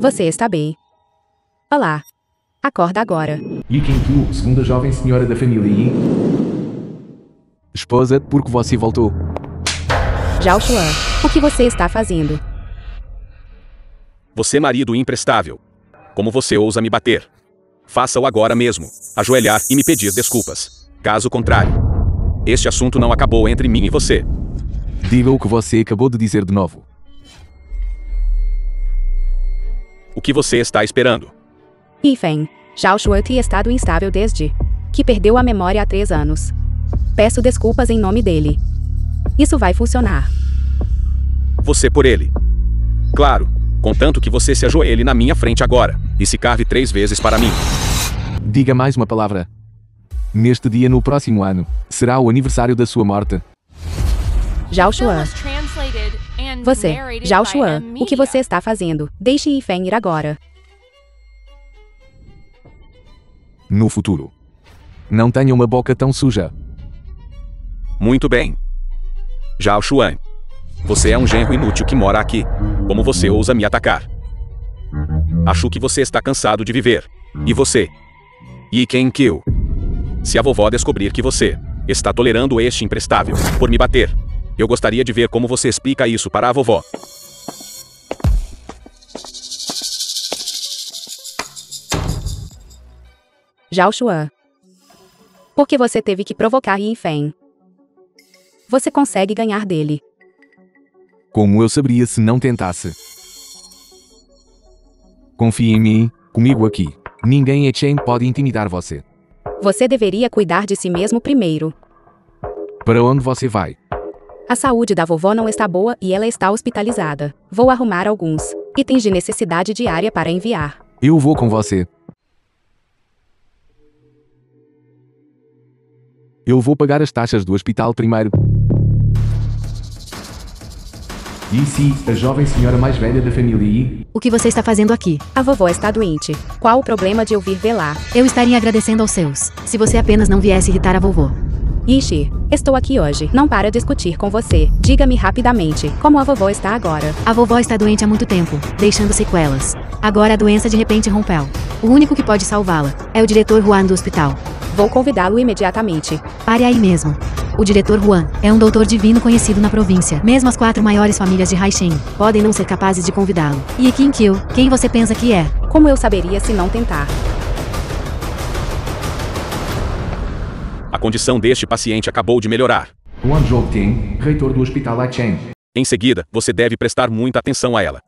Você está bem. Olá. Acorda agora. Yi Qingqiu, segunda jovem senhora da família Yi. Esposa, por que você voltou? Zhao Xuan, o que você está fazendo? Você, marido imprestável. Como você ousa me bater? Faça-o agora mesmo. Ajoelhar e me pedir desculpas. Caso contrário, este assunto não acabou entre mim e você. Diga o que você acabou de dizer de novo. O que você está esperando? Yifeng, Zhao Xuan tem estado instável desde que perdeu a memória há 3 anos. Peço desculpas em nome dele. Isso vai funcionar. Você por ele. Claro, contanto que você se ajoelhe na minha frente agora e se carve 3 vezes para mim. Diga mais uma palavra. Neste dia no próximo ano, será o aniversário da sua morte. Zhao Xuan. Você, Zhao Xuan, o que você está fazendo? Deixe Yifeng ir agora. No futuro. Não tenha uma boca tão suja. Muito bem. Zhao Xuan. Você é um genro inútil que mora aqui. Como você ousa me atacar? Acho que você está cansado de viver. E você? Yi Qingqiu. Se a vovó descobrir que você está tolerando este imprestável por me bater, eu gostaria de ver como você explica isso para a vovó. Zhao Xuan. Por que você teve que provocar Yifeng? Você consegue ganhar dele. Como eu saberia se não tentasse? Confie em mim, comigo aqui. Ninguém em Chen pode intimidar você. Você deveria cuidar de si mesmo primeiro. Para onde você vai? A saúde da vovó não está boa e ela está hospitalizada. Vou arrumar alguns itens de necessidade diária para enviar. Eu vou com você. Eu vou pagar as taxas do hospital primeiro. Yi Si, a jovem senhora mais velha da família Yi. O que você está fazendo aqui? A vovó está doente. Qual o problema de eu vir vê-la? Eu estaria agradecendo aos seus, se você apenas não viesse irritar a vovó. Yishi, estou aqui hoje. Não para discutir com você. Diga-me rapidamente, como a vovó está agora? A vovó está doente há muito tempo, deixando sequelas. Agora a doença de repente rompeu. O único que pode salvá-la é o diretor Juan do hospital. Vou convidá-lo imediatamente. Pare aí mesmo. O diretor Juan é um doutor divino conhecido na província. Mesmo as 4 maiores famílias de Haishen podem não ser capazes de convidá-lo. E Qingqiu, quem você pensa que é? Como eu saberia se não tentar? A condição deste paciente acabou de melhorar. Huan Zhongting, reitor do hospital Aichen. Em seguida, você deve prestar muita atenção a ela.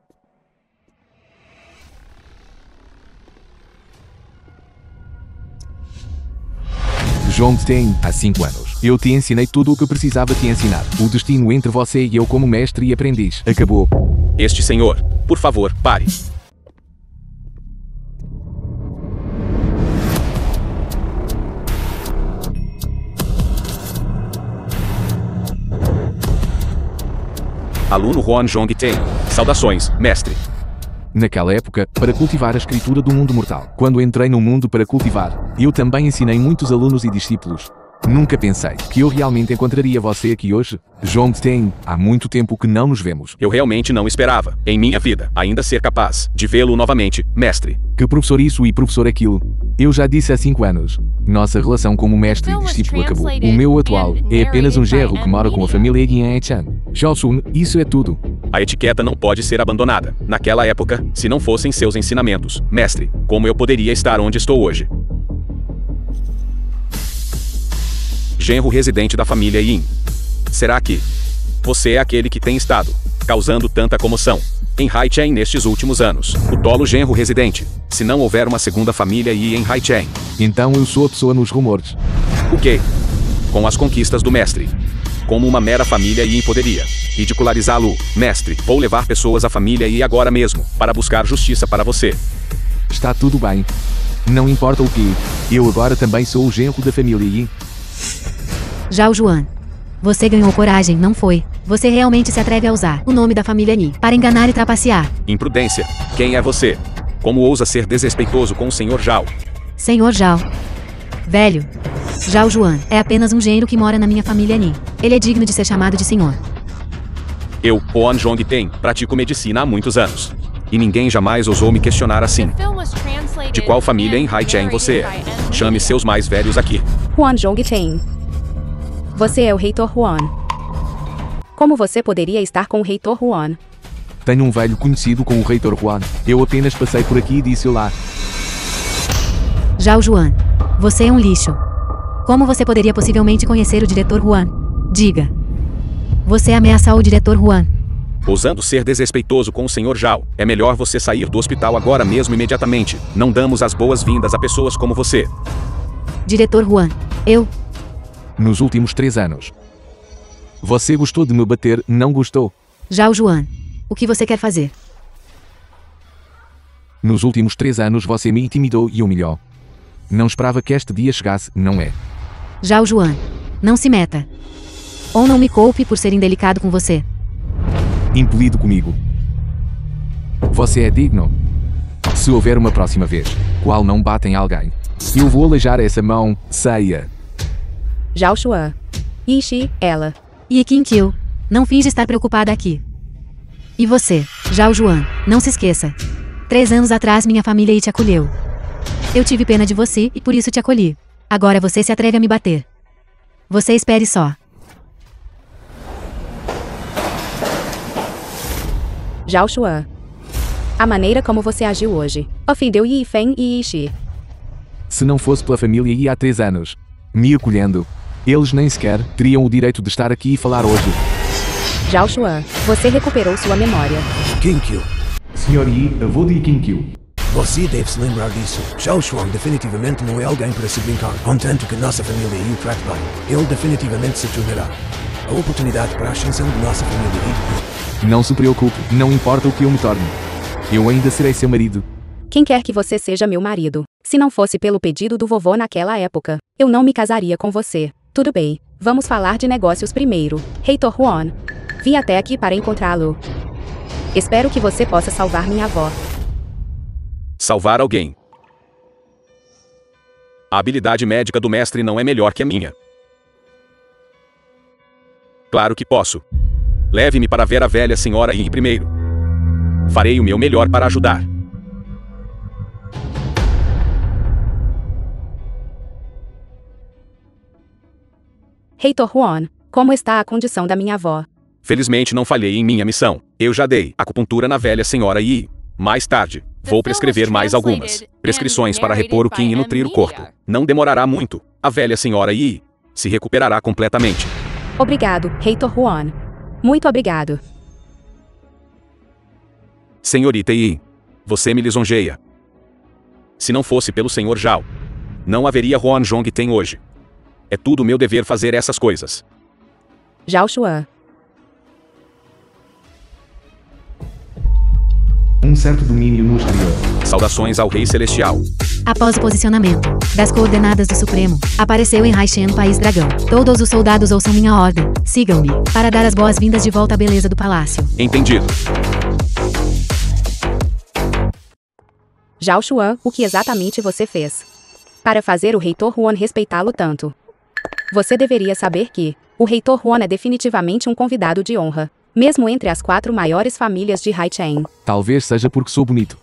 Zhongting, há 5 anos. Eu te ensinei tudo o que precisava te ensinar. O destino entre você e eu como mestre e aprendiz acabou. Este senhor, por favor, pare. Aluno Huan Zhongting. Saudações, mestre. Naquela época, para cultivar a escritura do mundo mortal. Quando entrei no mundo para cultivar, eu também ensinei muitos alunos e discípulos. Nunca pensei que eu realmente encontraria você aqui hoje. Zhongting, há muito tempo que não nos vemos. Eu realmente não esperava, em minha vida, ainda ser capaz de vê-lo novamente, mestre. Que professor isso e professor aquilo. Eu já disse há 5 anos. Nossa relação como mestre e discípulo acabou. O meu atual é apenas um genro que mora com a família Yi Chan. Xiaosun, isso é tudo. A etiqueta não pode ser abandonada. Naquela época, se não fossem seus ensinamentos, mestre, como eu poderia estar onde estou hoje? Genro residente da família Yin. Será que você é aquele que tem estado causando tanta comoção em Haichen nestes últimos anos? O tolo genro residente. Se não houver uma segunda família Yi em Haichen. Então eu sou a pessoa nos rumores. O quê? Com as conquistas do mestre. Como uma mera família Yi poderia ridicularizá-lo, mestre. Vou levar pessoas à família Yi agora mesmo, para buscar justiça para você. Está tudo bem. Não importa o que. Eu agora também sou o genro da família Yi. Zhao Juan. Você ganhou coragem, não foi? Você realmente se atreve a usar o nome da família Ni para enganar e trapacear. Imprudência. Quem é você? Como ousa ser desrespeitoso com o Sr. Zhao? Senhor Zhao. Velho. Zhao Juan é apenas um genro que mora na minha família Ni. Ele é digno de ser chamado de senhor. Eu, Huan Zhongting, pratico medicina há muitos anos. E ninguém jamais ousou me questionar assim. De qual família em Haicheng você é? Chame seus mais velhos aqui. Huan Zhongteng. Você é o reitor Huan. Como você poderia estar com o reitor Huan? Tenho um velho conhecido com o reitor Huan. Eu apenas passei por aqui e disse olá. Zhao Juan. Você é um lixo. Como você poderia possivelmente conhecer o diretor Huan? Diga. Você ameaçou o diretor Huan. Ousando ser desrespeitoso com o Sr. Zhao, é melhor você sair do hospital agora mesmo imediatamente. Não damos as boas-vindas a pessoas como você. Diretor Huan. Eu... Nos últimos 3 anos. Você gostou de me bater, não gostou? Zhao Juan. O que você quer fazer? Nos últimos 3 anos você me intimidou e humilhou. Não esperava que este dia chegasse, não é? Zhao Juan. Não se meta. Ou não me culpe por ser indelicado com você. Impelido comigo. Você é digno. Se houver uma próxima vez, qual não bate em alguém, eu vou aleijar essa mão, saia. Zhao Xuan. Yishi, ela. E Qin Qiu. Não finge estar preocupada aqui. E você, Zhao Juan, não se esqueça. 3 anos atrás minha família te acolheu. Eu tive pena de você e por isso te acolhi. Agora você se atreve a me bater. Você espere só. Zhao Xuan. A maneira como você agiu hoje ofendeu Yi Feng e Yishi. Se não fosse pela família e há 3 anos, me acolhendo, eles nem sequer teriam o direito de estar aqui e falar hoje. Zhao Xuan, você recuperou sua memória. Qin Qiu. Sr. Yi, avô de Qin Qiu. Você deve se lembrar disso. Zhao Xuan definitivamente não é alguém para se brincar. Contanto que nossa família o trate bem, ele definitivamente se tornará a oportunidade para a ascensão de nossa família. Não se preocupe, não importa o que eu me torne. Eu ainda serei seu marido. Quem quer que você seja meu marido. Se não fosse pelo pedido do vovô naquela época, eu não me casaria com você. Tudo bem, vamos falar de negócios primeiro. Reitor Huan. Vim até aqui para encontrá-lo. Espero que você possa salvar minha avó. Salvar alguém. A habilidade médica do mestre não é melhor que a minha. Claro que posso. Leve-me para ver a velha senhora Yi primeiro. Farei o meu melhor para ajudar. Reitor Huan, como está a condição da minha avó? Felizmente não falhei em minha missão. Eu já dei acupuntura na velha senhora Yi. Mais tarde, vou prescrever mais algumas prescrições para repor o Qin e nutrir o corpo. Não demorará muito. A velha senhora Yi se recuperará completamente. Obrigado, Reitor Huan. Muito obrigado. Senhorita Yi, você me lisonjeia. Se não fosse pelo Sr. Zhao, não haveria Huan Zhongteng hoje. É tudo meu dever fazer essas coisas. Zhao Xuan. Um certo domínio no exterior. Saudações ao Rei Celestial. Após o posicionamento das coordenadas do Supremo, apareceu em Haicheng, País Dragão. Todos os soldados ouçam minha ordem. Sigam-me, para dar as boas-vindas de volta à beleza do palácio. Entendido. Zhao Xuan, o que exatamente você fez para fazer o Reitor Huan respeitá-lo tanto? Você deveria saber que o Reitor Huan é definitivamente um convidado de honra, mesmo entre as 4 maiores famílias de Haicheng. Talvez seja porque sou bonito.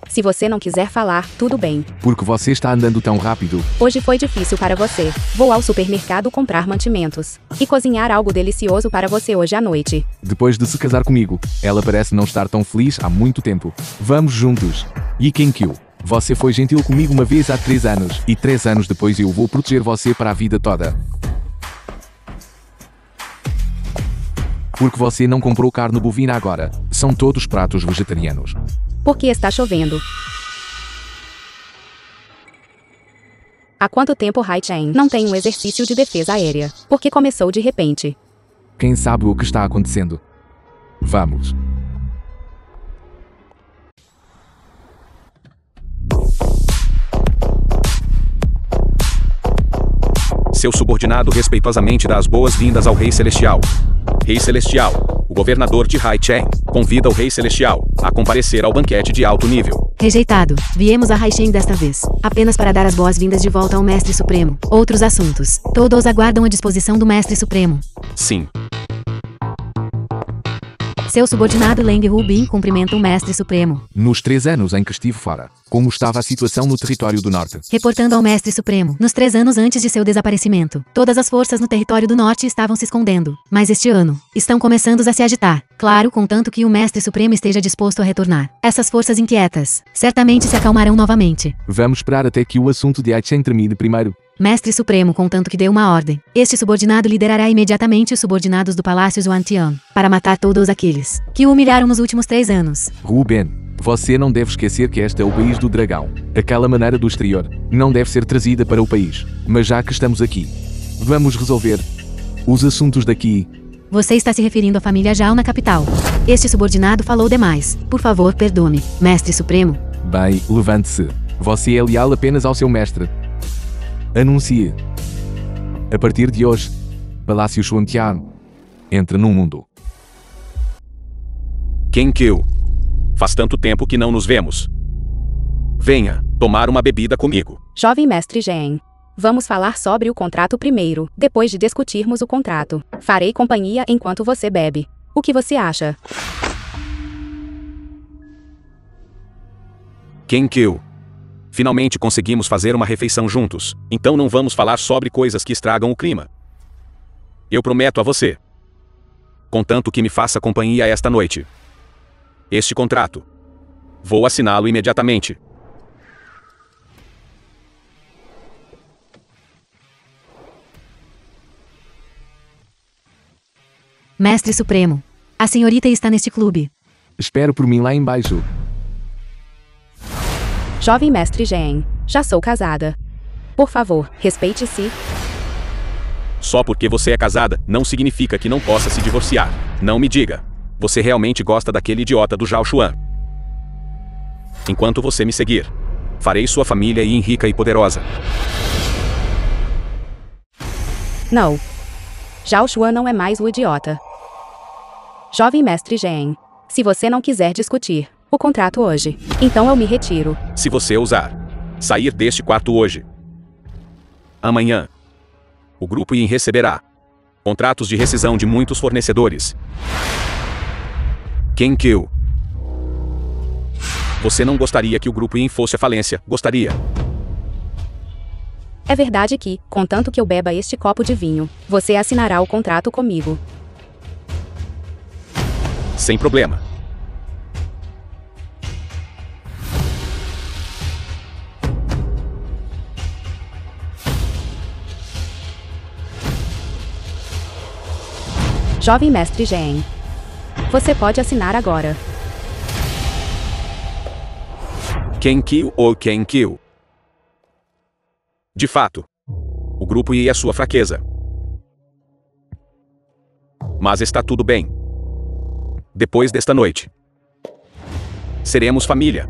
Se você não quiser falar, tudo bem. Porque você está andando tão rápido. Hoje foi difícil para você. Vou ao supermercado comprar mantimentos e cozinhar algo delicioso para você hoje à noite. Depois de se casar comigo, ela parece não estar tão feliz há muito tempo. Vamos juntos. E Qin Qiu, você foi gentil comigo uma vez há 3 anos, e 3 anos depois eu vou proteger você para a vida toda. Porque você não comprou carne bovina agora. São todos pratos vegetarianos. Porque está chovendo. Há quanto tempo Haicheng não tem um exercício de defesa aérea? Porque começou de repente. Quem sabe o que está acontecendo? Vamos. Seu subordinado respeitosamente dá as boas-vindas ao Rei Celestial. Rei Celestial, o governador de Haicheng, convida o Rei Celestial a comparecer ao banquete de alto nível. Rejeitado. Viemos a Haicheng desta vez, apenas para dar as boas-vindas de volta ao Mestre Supremo. Outros assuntos. Todos aguardam a disposição do Mestre Supremo. Sim. Seu subordinado Leng Rubin cumprimenta o Mestre Supremo. Nos 3 anos em que estive fora, como estava a situação no território do Norte? Reportando ao Mestre Supremo, nos 3 anos antes de seu desaparecimento, todas as forças no território do Norte estavam se escondendo. Mas este ano, estão começando a se agitar. Claro, contanto que o Mestre Supremo esteja disposto a retornar. Essas forças inquietas, certamente se acalmarão novamente. Vamos esperar até que o assunto de Aichen termine primeiro. Mestre Supremo, contanto que dê uma ordem. Este subordinado liderará imediatamente os subordinados do Palácio Xuantian, para matar todos aqueles que o humilharam nos últimos 3 anos. Ruben, você não deve esquecer que este é o país do dragão. Aquela maneira do exterior não deve ser trazida para o país. Mas já que estamos aqui, vamos resolver os assuntos daqui. Você está se referindo à família Zhao na capital. Este subordinado falou demais. Por favor, perdoe-me, Mestre Supremo. Bem, levante-se. Você é leal apenas ao seu mestre. Anuncie. A partir de hoje, Palácio Xuantian entra no mundo. Kenkyu. Faz tanto tempo que não nos vemos. Venha, tomar uma bebida comigo. Jovem mestre Zhen. Vamos falar sobre o contrato primeiro. Depois de discutirmos o contrato, farei companhia enquanto você bebe. O que você acha? Kenkyu. Finalmente conseguimos fazer uma refeição juntos, então não vamos falar sobre coisas que estragam o clima. Eu prometo a você. Contanto que me faça companhia esta noite. Este contrato. Vou assiná-lo imediatamente. Mestre Supremo. A senhorita está neste clube. Espero por mim lá embaixo. Jovem mestre Zhen. Já sou casada. Por favor, respeite-se. Só porque você é casada, não significa que não possa se divorciar. Não me diga. Você realmente gosta daquele idiota do Zhao Xuan. Enquanto você me seguir, farei sua família ir rica e poderosa. Não. Zhao Xuan não é mais o idiota. Jovem mestre Zhen. Se você não quiser discutir o contrato hoje, então eu me retiro. Se você ousar sair deste quarto hoje, amanhã, o grupo Yin receberá contratos de rescisão de muitos fornecedores. Kenkyu. Você não gostaria que o grupo Yin fosse à falência, gostaria? É verdade que, contanto que eu beba este copo de vinho, você assinará o contrato comigo. Sem problema. Jovem mestre Zhen. Você pode assinar agora. Kenkyu ou Kenkyu. De fato, o grupo I é sua fraqueza. Mas está tudo bem. Depois desta noite, seremos família.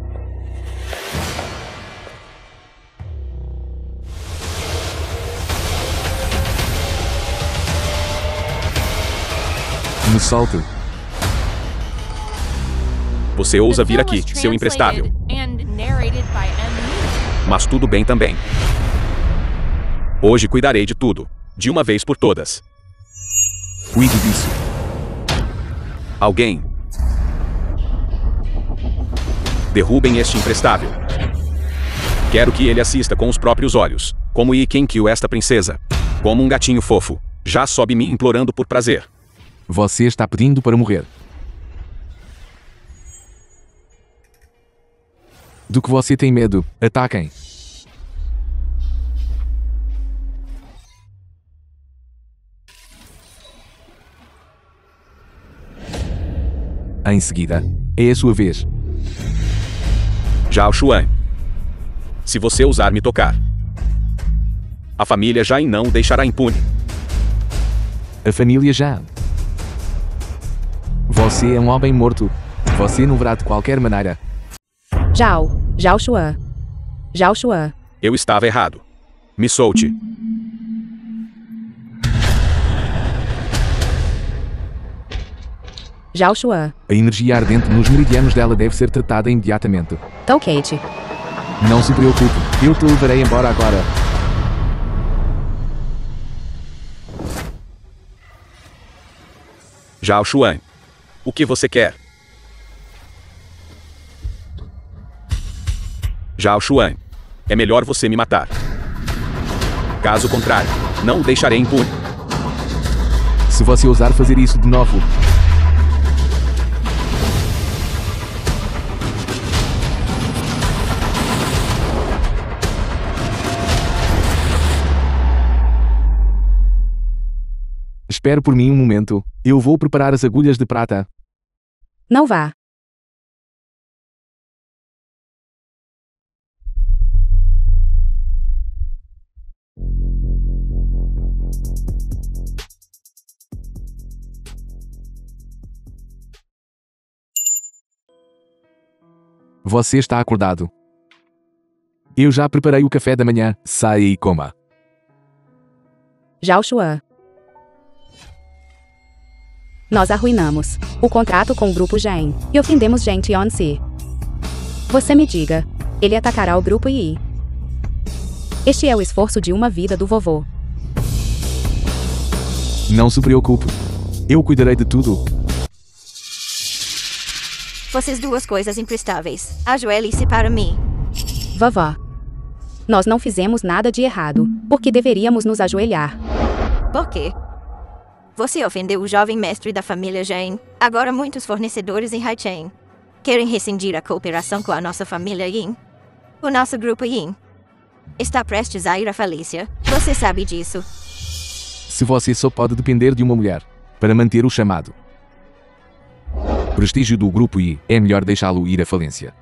Me solte. Você ousa vir aqui, seu imprestável. Mas tudo bem também. Hoje cuidarei de tudo, de uma vez por todas. Cuide disso. Alguém. Derrubem este imprestável. Quero que ele assista com os próprios olhos, como Yi Kenkyu esta princesa. Como um gatinho fofo, já sobe me implorando por prazer. Você está pedindo para morrer. Do que você tem medo, ataquem. Em seguida, é a sua vez. Zhao Xuan. Se você ousar me tocar, a família Zhao não o deixará impune. A família já. Você é um homem morto. Você não verá de qualquer maneira. Zhao Xuan. Zhao Xuan. Eu estava errado. Me solte. Zhao Xuan. A energia ardente nos meridianos dela deve ser tratada imediatamente. Tô Kate. Não se preocupe, eu te levarei embora agora. Zhao Xuan. O que você quer? Zhao Xuan. É melhor você me matar. Caso contrário, não o deixarei impune. Se você ousar fazer isso de novo, espere por mim um momento. Eu vou preparar as agulhas de prata. Não vá. Você está acordado. Eu já preparei o café da manhã. Saia e coma. Zhao Xuan. Nós arruinamos o contrato com o Grupo Zheng e ofendemos Zheng Tianxi. Você me diga, ele atacará o Grupo Yi. Este é o esforço de uma vida do vovô. Não se preocupe. Eu cuidarei de tudo. Vocês duas coisas imprestáveis. Ajoelhe-se para mim. Vovó. Nós não fizemos nada de errado. Por que deveríamos nos ajoelhar? Por quê? Você ofendeu o jovem mestre da família Zheng. Agora muitos fornecedores em Haicheng querem rescindir a cooperação com a nossa família Yin. O nosso grupo Yin está prestes a ir à falência. Você sabe disso. Se você só pode depender de uma mulher para manter o chamado prestígio do Grupo Yi, é melhor deixá-lo ir à falência.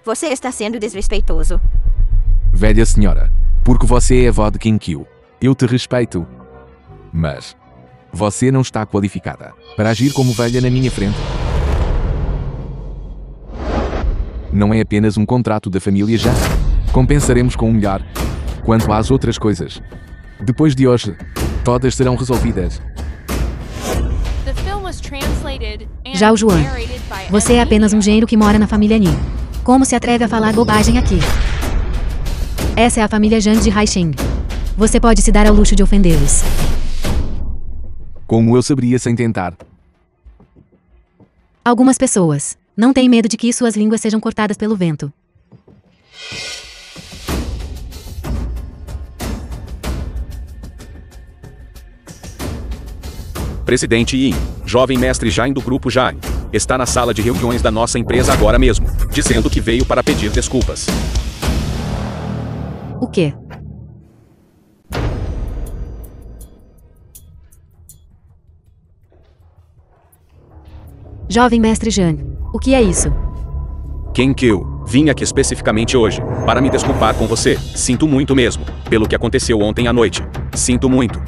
Você está sendo desrespeitoso. Velha senhora, porque você é avó de Qin Qiu. Eu te respeito. Mas você não está qualificada para agir como velha na minha frente. Não é apenas um contrato da família já. Compensaremos com o melhor. Quanto às outras coisas, depois de hoje, todas serão resolvidas. Zhao Xuan. Você é apenas um gênio que mora na família Yin. Como se atreve a falar bobagem aqui? Essa é a família Zhang de Haicheng. Você pode se dar ao luxo de ofendê-los. Como eu saberia sem tentar? Algumas pessoas não têm medo de que suas línguas sejam cortadas pelo vento. Presidente Yin, jovem mestre Zhang do Grupo Zhang, está na sala de reuniões da nossa empresa agora mesmo, dizendo que veio para pedir desculpas. O quê? Jovem mestre Zhang, o que é isso? Qin Qiu, vim aqui especificamente hoje, para me desculpar com você. Sinto muito mesmo, pelo que aconteceu ontem à noite. Sinto muito.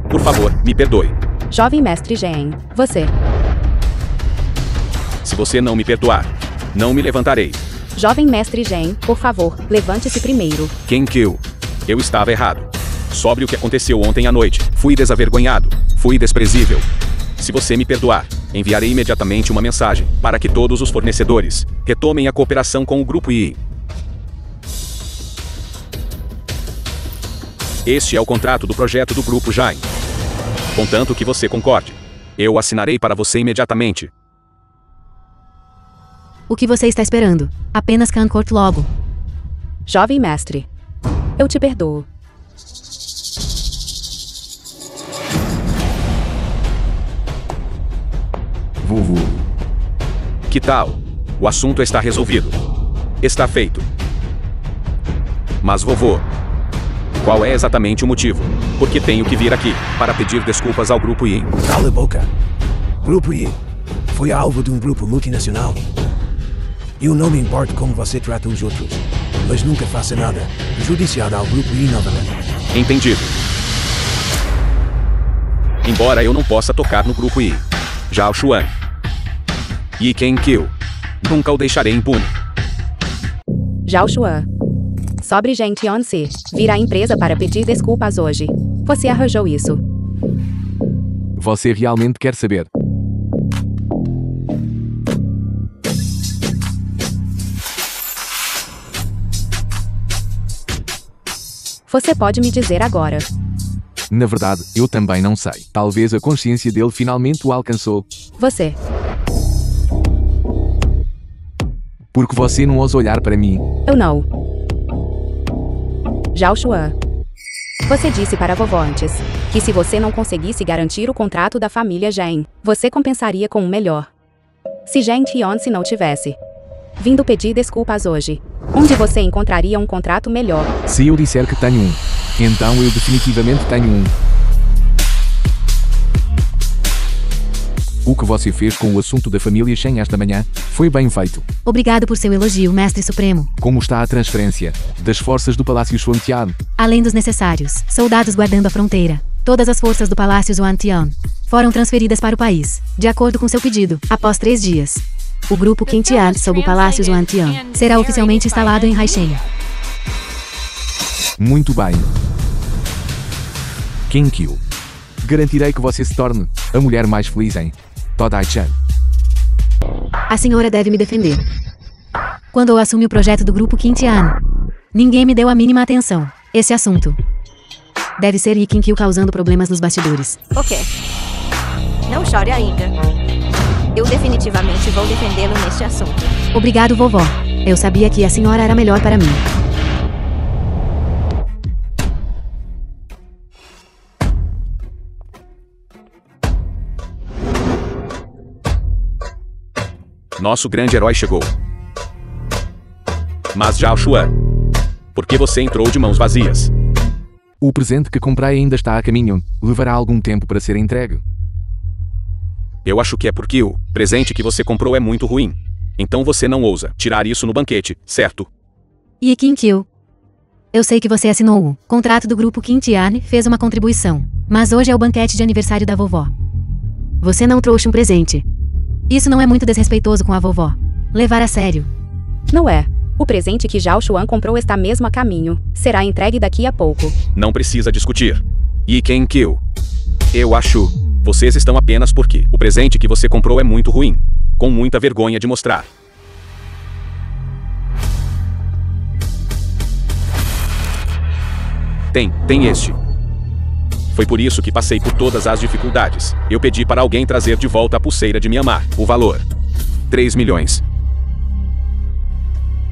Por favor, me perdoe. Jovem mestre Zheng, você. Se você não me perdoar, não me levantarei. Jovem mestre Zheng, por favor, levante-se primeiro. Qin Qiu, eu estava errado. Sobre o que aconteceu ontem à noite, fui desavergonhado, fui desprezível. Se você me perdoar, enviarei imediatamente uma mensagem para que todos os fornecedores retomem a cooperação com o Grupo Yi. Este é o contrato do projeto do Grupo Zhang. Contanto que você concorde, eu assinarei para você imediatamente. O que você está esperando? Apenas concorde logo. Jovem mestre, eu te perdoo. Vovô. Que tal? O assunto está resolvido. Está feito. Mas vovô, qual é exatamente o motivo? Por que tenho que vir aqui para pedir desculpas ao Grupo Yin? Cala a boca. Grupo Yin foi alvo de um grupo multinacional. Eu não me importo como você trata os outros, mas nunca faça nada prejudicial ao Grupo Yin novamente. Entendido. Embora eu não possa tocar no Grupo Yi, Zhao Xuan e Qin Qiu, nunca o deixarei impune. Zhao Xuan. Sobre Zheng Tianxi, vir à empresa para pedir desculpas hoje. Você arranjou isso. Você realmente quer saber? Você pode me dizer agora. Na verdade, eu também não sei. Talvez a consciência dele finalmente o alcançou. Você. Porque você não ousa olhar para mim. Eu não. Zhao Xuan. Você disse para a vovó antes que se você não conseguisse garantir o contrato da família Zheng, você compensaria com um melhor. Se Zheng Tianzi não tivesse vindo pedir desculpas hoje, onde você encontraria um contrato melhor? Se eu disser que tenho um, então eu definitivamente tenho um. O que você fez com o assunto da família Shen esta manhã foi bem feito. Obrigado por seu elogio, Mestre Supremo. Como está a transferência das forças do Palácio Xuantian? Além dos necessários, soldados guardando a fronteira, todas as forças do Palácio Xuantian foram transferidas para o país, de acordo com seu pedido, após 3 dias. O grupo Qingtian sob o Palácio Xuantian será oficialmente instalado em Haishen. Muito bem. Qinkyu. Garantirei que você se torne a mulher mais feliz em Todai-chan. A senhora deve me defender. Quando eu assumi o projeto do grupo Qingtian, ninguém me deu a mínima atenção. Esse assunto deve ser Yi Qinkyu causando problemas nos bastidores. Ok. Não chore ainda. Eu definitivamente vou defendê-lo neste assunto. Obrigado, vovó. Eu sabia que a senhora era melhor para mim. Nosso grande herói chegou. Mas Zhao Xuan, por que você entrou de mãos vazias? O presente que comprei ainda está a caminho. Levará algum tempo para ser entregue. Eu acho que é porque o presente que você comprou é muito ruim. Então você não ousa tirar isso no banquete, certo? Yi Qinkyu. Eu sei que você assinou o contrato do grupo Qingtian e fez uma contribuição. Mas hoje é o banquete de aniversário da vovó. Você não trouxe um presente. Isso não é muito desrespeitoso com a vovó. Levar a sério. Não é. O presente que Zhao Xuan comprou está mesmo a caminho. Será entregue daqui a pouco. Não precisa discutir. Yi Qinkyu. Eu acho. Vocês estão apenas porque o presente que você comprou é muito ruim. Com muita vergonha de mostrar. Tem este. Foi por isso que passei por todas as dificuldades. Eu pedi para alguém trazer de volta a pulseira de Myanmar. O valor: 3 milhões.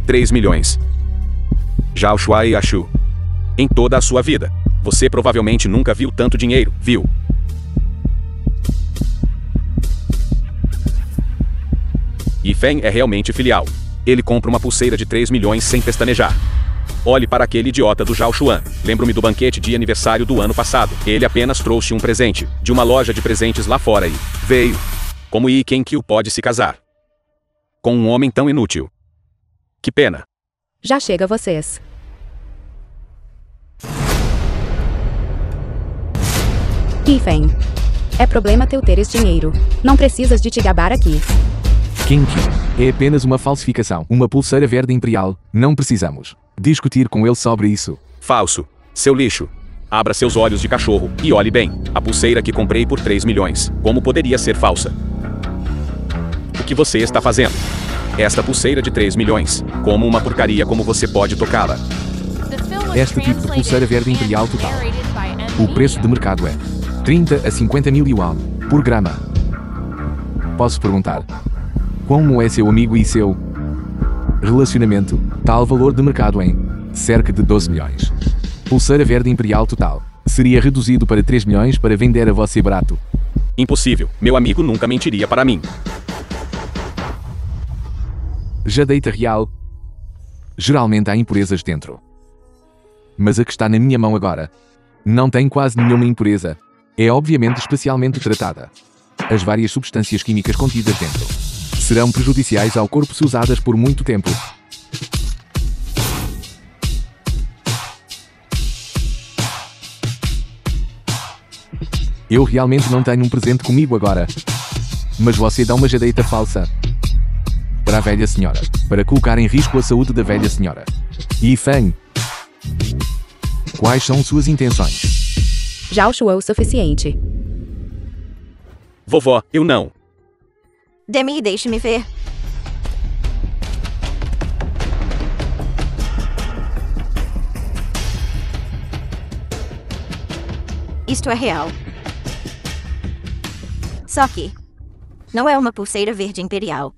3 milhões. Zhao Xuan e Ashu. Em toda a sua vida, você provavelmente nunca viu tanto dinheiro, viu? E Feng é realmente filial. Ele compra uma pulseira de 3 milhões sem pestanejar. Olhe para aquele idiota do Zhao Xuan. Lembro-me do banquete de aniversário do ano passado. Ele apenas trouxe um presente de uma loja de presentes lá fora e veio. Como Yi Qinkyu pode se casar com um homem tão inútil? Que pena. Já chega vocês. Yifeng. É problema teu teres dinheiro. Não precisas de te gabar aqui. Qinkyu. É apenas uma falsificação. Uma pulseira verde imperial. Não precisamos discutir com ele sobre isso. Falso. Seu lixo. Abra seus olhos de cachorro e olhe bem. A pulseira que comprei por 3 milhões. Como poderia ser falsa? O que você está fazendo? Esta pulseira de 3 milhões. Como uma porcaria, como você pode tocá-la? Este tipo de pulseira verde imperial total. O preço de mercado é 30 a 50 mil yuan por grama. Posso perguntar, como é seu amigo e seu relacionamento? Tal valor de mercado em cerca de 12 milhões. Pulseira verde imperial total. Seria reduzido para 3 milhões para vender a você barato. Impossível. Meu amigo nunca mentiria para mim. Jadeita real. Geralmente há impurezas dentro. Mas a que está na minha mão agora não tem quase nenhuma impureza. É obviamente especialmente tratada. As várias substâncias químicas contidas dentro serão prejudiciais ao corpo se usadas por muito tempo. Eu realmente não tenho um presente comigo agora. Mas você dá uma jadeita falsa para a velha senhora, para colocar em risco a saúde da velha senhora. Yifeng. Quais são suas intenções? Zhao Xuan o suficiente. Vovó, eu não. Demi, deixe-me ver. Isto é real. Só que não é uma pulseira verde imperial.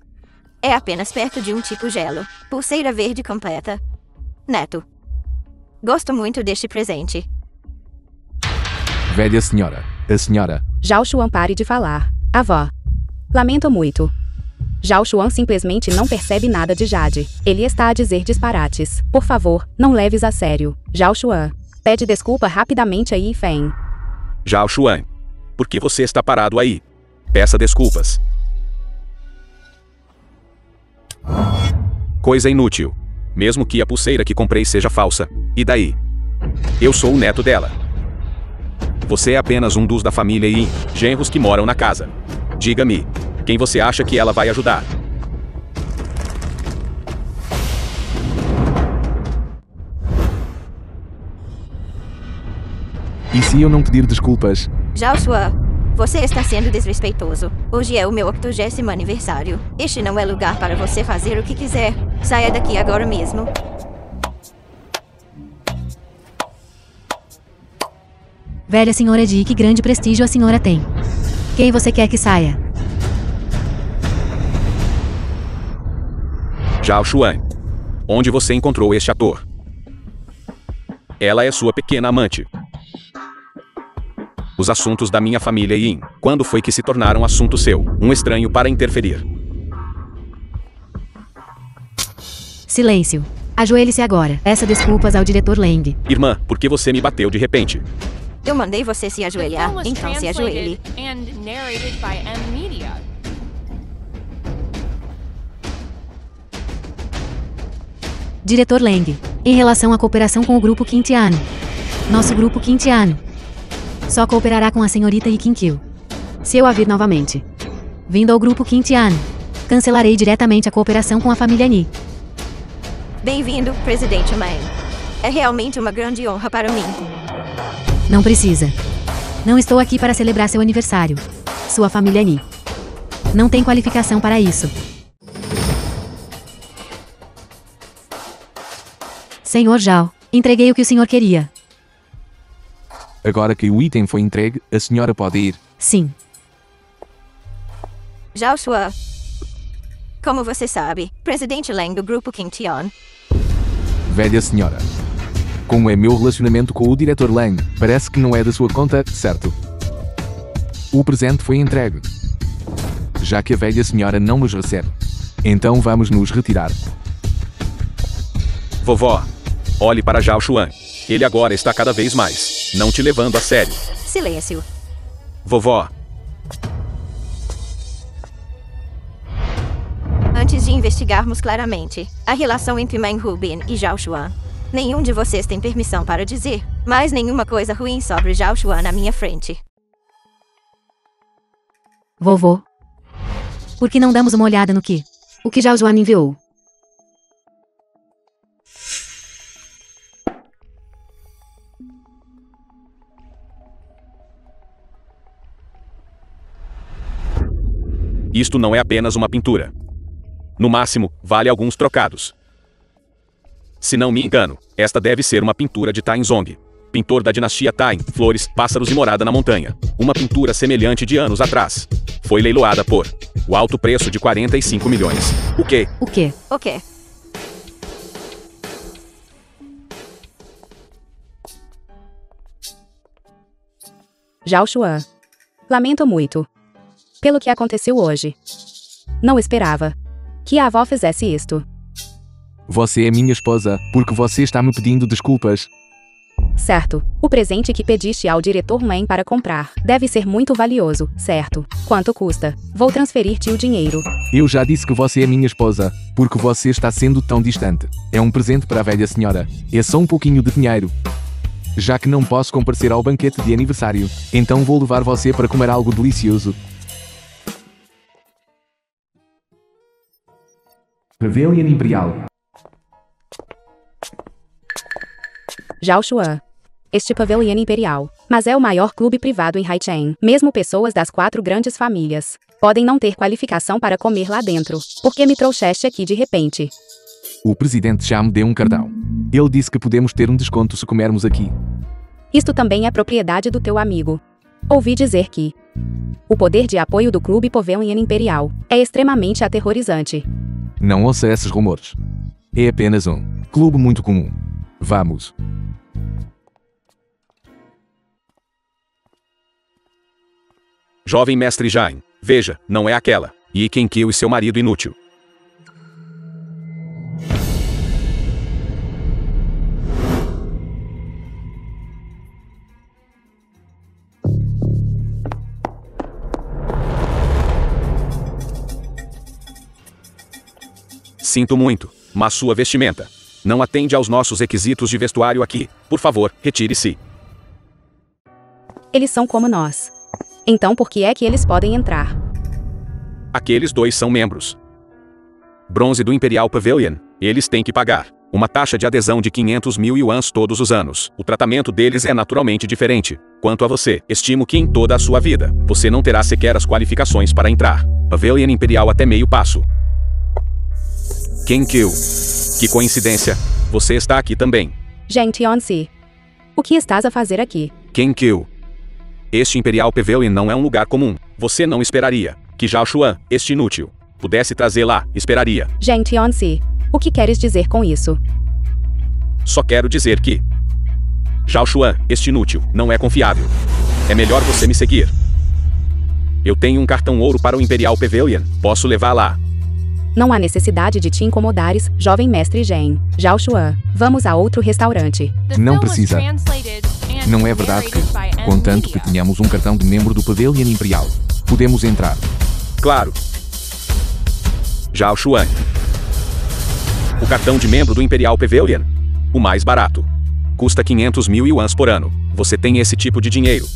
É apenas perto de um tipo gelo. Pulseira verde completa. Neto. Gosto muito deste presente. Velha senhora. A senhora. Zhao Xuan, pare de falar. Avó. Lamento muito. Zhao Xuan simplesmente não percebe nada de Jade. Ele está a dizer disparates. Por favor, não leves a sério. Zhao Xuan. Pede desculpa rapidamente a Yi Feng. Zhao Xuan. Por que você está parado aí? Peça desculpas. Coisa inútil. Mesmo que a pulseira que comprei seja falsa. E daí? Eu sou o neto dela. Você é apenas um dos da família Yin, genros que moram na casa. Diga-me, quem você acha que ela vai ajudar? E se eu não pedir desculpas? Zhao Xuan, você está sendo desrespeitoso. Hoje é o meu 80º aniversário. Este não é lugar para você fazer o que quiser. Saia daqui agora mesmo. Velha senhora Di, que grande prestígio a senhora tem. Quem você quer que saia? Zhao Xuan. Onde você encontrou este ator? Ela é sua pequena amante. Os assuntos da minha família Yin, quando foi que se tornaram assunto seu? Um estranho para interferir. Silêncio. Ajoelhe-se agora. Peça desculpas ao diretor Lang. Irmã, por que você me bateu de repente? Eu mandei você se ajoelhar, então se ajoelhe. Diretor Lang. Em relação à cooperação com o grupo Quintiano. Nosso grupo Quintiano só cooperará com a senhorita Yi Qinkyu. Se eu a vir novamente vindo ao grupo Quintiano, cancelarei diretamente a cooperação com a família Ni. Bem-vindo, Presidente Meng. É realmente uma grande honra para mim. Não precisa. Não estou aqui para celebrar seu aniversário. Sua família Ni não tem qualificação para isso. Senhor Zhao, entreguei o que o senhor queria. Agora que o item foi entregue, a senhora pode ir. Sim. Zhao Xuan. Como você sabe, Presidente Lang do grupo Quintian. Velha senhora. Como é meu relacionamento com o diretor Lang, parece que não é da sua conta, certo? O presente foi entregue. Já que a velha senhora não nos recebe. Então vamos nos retirar. Vovó, olhe para Zhao Xuan. Ele agora está cada vez mais não te levando a sério. Silêncio. Vovó. Antes de investigarmos claramente a relação entre Meng Hubin e Zhao Xuan, nenhum de vocês tem permissão para dizer mais nenhuma coisa ruim sobre Zhao Xuan na minha frente. Vovô. Por que não damos uma olhada no que o que Zhao Xuan enviou? Isto não é apenas uma pintura. No máximo, vale alguns trocados. Se não me engano, esta deve ser uma pintura de Tain Zong, pintor da dinastia Tain, flores, pássaros e morada na montanha. Uma pintura semelhante de anos atrás. Foi leiloada por o alto preço de 45 milhões. O quê? O quê? O quê? Zhao Xuan. Lamento muito pelo que aconteceu hoje. Não esperava que a avó fizesse isto. Você é minha esposa, porque você está me pedindo desculpas. Certo. O presente que pediste ao diretor Lang para comprar deve ser muito valioso, certo? Quanto custa? Vou transferir-te o dinheiro. Eu já disse que você é minha esposa, porque você está sendo tão distante. É um presente para a velha senhora. É só um pouquinho de dinheiro. Já que não posso comparecer ao banquete de aniversário, então vou levar você para comer algo delicioso. Pavilion Imperial. Zhao Xuan. Este pavilhão imperial, mas é o maior clube privado em Haicheng. Mesmo pessoas das 4 grandes famílias podem não ter qualificação para comer lá dentro. Por que me trouxeste aqui de repente? O presidente já me deu um cartão. Ele disse que podemos ter um desconto se comermos aqui. Isto também é propriedade do teu amigo. Ouvi dizer que o poder de apoio do Clube Pavilion Imperial é extremamente aterrorizante. Não ouça esses rumores. É apenas um clube muito comum. Vamos. Jovem mestre Jain, veja, não é aquela. E Kenkyu e seu marido inútil. Sinto muito, mas sua vestimenta não atende aos nossos requisitos de vestuário aqui. Por favor, retire-se. Eles são como nós. Então por que é que eles podem entrar? Aqueles dois são membros bronze do Imperial Pavilion. Eles têm que pagar uma taxa de adesão de 500.000 yuans todos os anos. O tratamento deles é naturalmente diferente. Quanto a você, estimo que em toda a sua vida, você não terá sequer as qualificações para entrar. Pavilion Imperial até meio passo. Kenkyu. Que coincidência. Você está aqui também. Gente, Onsi. O que estás a fazer aqui? Kenkyu. Este Imperial Pavilion não é um lugar comum. Você não esperaria que Zhao Xuan, este inútil, pudesse trazer lá. Esperaria. Gente, Onsi. O que queres dizer com isso? Só quero dizer que Zhao Xuan, este inútil, não é confiável. É melhor você me seguir. Eu tenho um cartão ouro para o Imperial Pavilion. Posso levar lá. Não há necessidade de te incomodares, jovem mestre Jen. Zhao Xuan, vamos a outro restaurante. Não precisa. Não é verdade que, contanto que tenhamos um cartão de membro do Pavilion Imperial, podemos entrar. Claro. Zhao Xuan. O cartão de membro do Imperial Pavilion, o mais barato, custa 500.000 yuans por ano. Você tem esse tipo de dinheiro?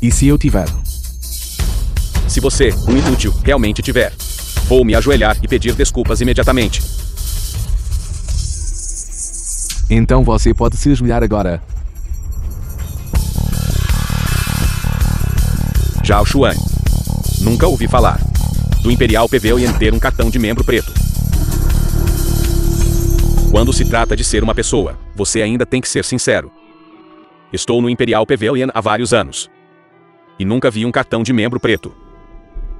E se eu tiver? Se você, um inútil, realmente tiver, vou me ajoelhar e pedir desculpas imediatamente. Então você pode se ajoelhar agora. Zhao Xuan. Nunca ouvi falar do Imperial Pavilion ter um cartão de membro preto. Quando se trata de ser uma pessoa, você ainda tem que ser sincero. Estou no Imperial Pavilion há vários anos. E nunca vi um cartão de membro preto.